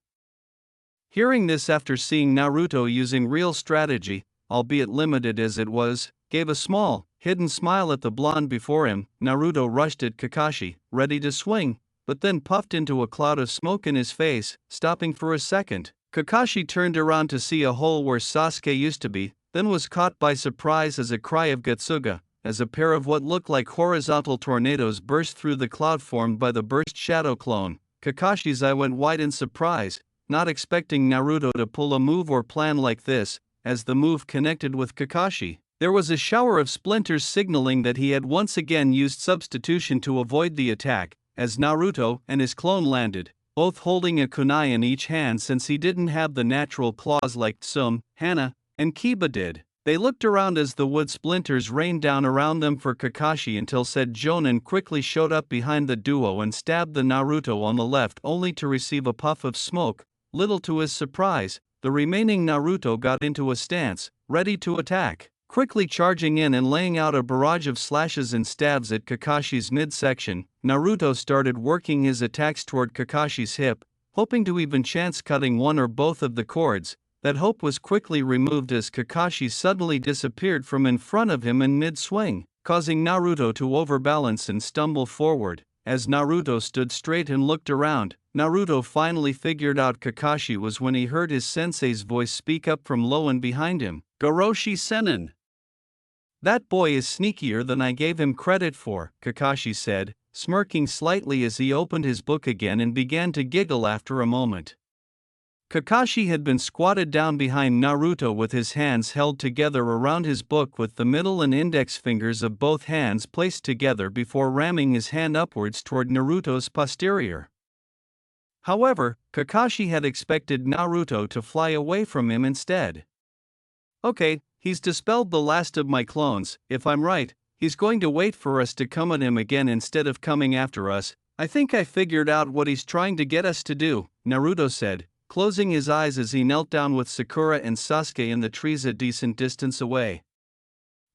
Hearing this after seeing Naruto using real strategy, albeit limited as it was, gave a small, hidden smile at the blonde before him. Naruto rushed at Kakashi, ready to swing, but then puffed into a cloud of smoke in his face, stopping for a second. Kakashi turned around to see a hole where Sasuke used to be, then was caught by surprise as a cry of Getsuga, as a pair of what looked like horizontal tornadoes burst through the cloud formed by the burst shadow clone. Kakashi's eye went wide in surprise, not expecting Naruto to pull a move or plan like this. As the move connected with Kakashi, there was a shower of splinters signaling that he had once again used substitution to avoid the attack, as Naruto and his clone landed, both holding a kunai in each hand since he didn't have the natural claws like Tsum, Hana, and Kiba did. They looked around as the wood splinters rained down around them for Kakashi until said Jonin quickly showed up behind the duo and stabbed the Naruto on the left only to receive a puff of smoke. Little to his surprise, the remaining Naruto got into a stance, ready to attack. Quickly charging in and laying out a barrage of slashes and stabs at Kakashi's midsection, Naruto started working his attacks toward Kakashi's hip, hoping to even chance cutting one or both of the cords. That hope was quickly removed as Kakashi suddenly disappeared from in front of him in mid-swing, causing Naruto to overbalance and stumble forward. As Naruto stood straight and looked around, Naruto finally figured out Kakashi was when he heard his sensei's voice speak up from low and behind him. "Goroshi Sennin. That boy is sneakier than I gave him credit for," Kakashi said, smirking slightly as he opened his book again and began to giggle after a moment. Kakashi had been squatted down behind Naruto with his hands held together around his book with the middle and index fingers of both hands placed together before ramming his hand upwards toward Naruto's posterior. However, Kakashi had expected Naruto to fly away from him instead. "Okay, he's dispelled the last of my clones. If I'm right, he's going to wait for us to come at him again instead of coming after us. I think I figured out what he's trying to get us to do," Naruto said, closing his eyes as he knelt down with Sakura and Sasuke in the trees a decent distance away.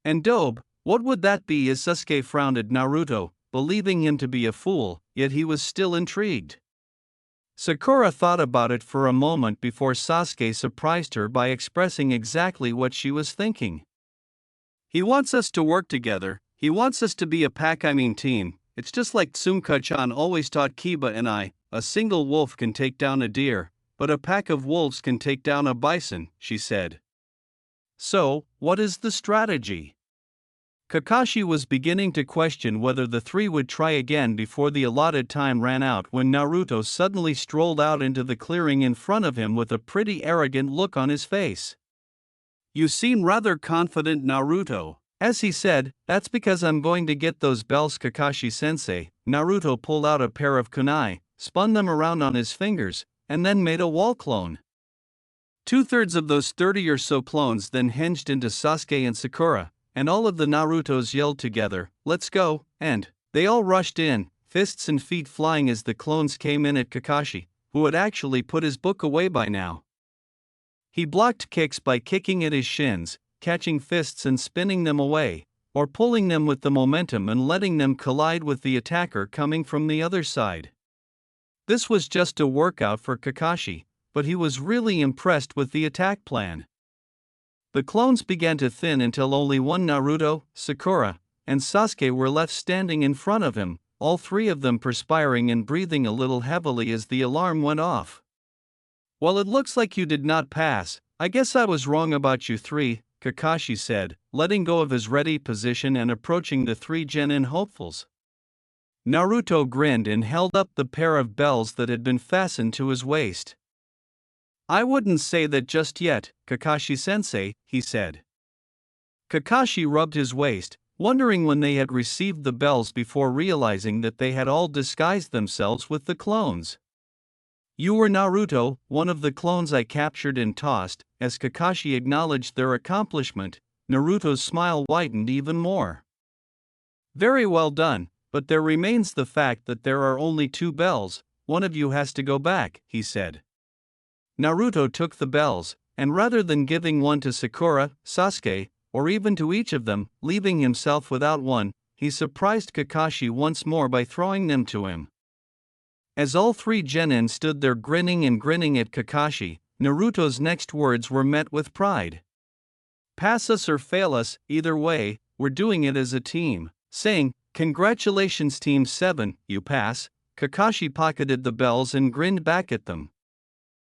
"And Dobe, what would that be?" as Sasuke frowned at Naruto, believing him to be a fool, yet he was still intrigued. Sakura thought about it for a moment before Sasuke surprised her by expressing exactly what she was thinking. "He wants us to work together, he wants us to be a team. It's just like Tsunka-chan always taught Kiba and I, a single wolf can take down a deer, but a pack of wolves can take down a bison, she said. So, what is the strategy? Kakashi was beginning to question whether the three would try again before the allotted time ran out when Naruto suddenly strolled out into the clearing in front of him with a pretty arrogant look on his face. You seem rather confident, Naruto. As he said, that's because I'm going to get those bells, Kakashi-sensei. Naruto pulled out a pair of kunai, spun them around on his fingers, and then made a wall clone. 2/3 of those 30 or so clones then hinged into Sasuke and Sakura, and all of the Narutos yelled together, "Let's go," and they all rushed in, fists and feet flying as the clones came in at Kakashi, who had actually put his book away by now. He blocked kicks by kicking at his shins, catching fists and spinning them away, or pulling them with the momentum and letting them collide with the attacker coming from the other side. This was just a workout for Kakashi, but he was really impressed with the attack plan. The clones began to thin until only one Naruto, Sakura, and Sasuke were left standing in front of him, all three of them perspiring and breathing a little heavily as the alarm went off. "Well, it looks like you did not pass. I guess I was wrong about you three," Kakashi said, letting go of his ready position and approaching the three genin hopefuls. Naruto grinned and held up the pair of bells that had been fastened to his waist. "I wouldn't say that just yet, Kakashi-sensei," he said. Kakashi rubbed his waist, wondering when they had received the bells before realizing that they had all disguised themselves with the clones. "You were Naruto, one of the clones I captured and tossed." As Kakashi acknowledged their accomplishment, Naruto's smile widened even more. "Very well done, but there remains the fact that there are only 2 bells, one of you has to go back," he said. Naruto took the bells, and rather than giving one to Sakura, Sasuke, or even to each of them, leaving himself without one, he surprised Kakashi once more by throwing them to him. As all 3 genin stood there grinning at Kakashi, Naruto's next words were met with pride. "Pass us or fail us, either way, we're doing it as a team," saying, "Congratulations Team 7, you pass." Kakashi pocketed the bells and grinned back at them.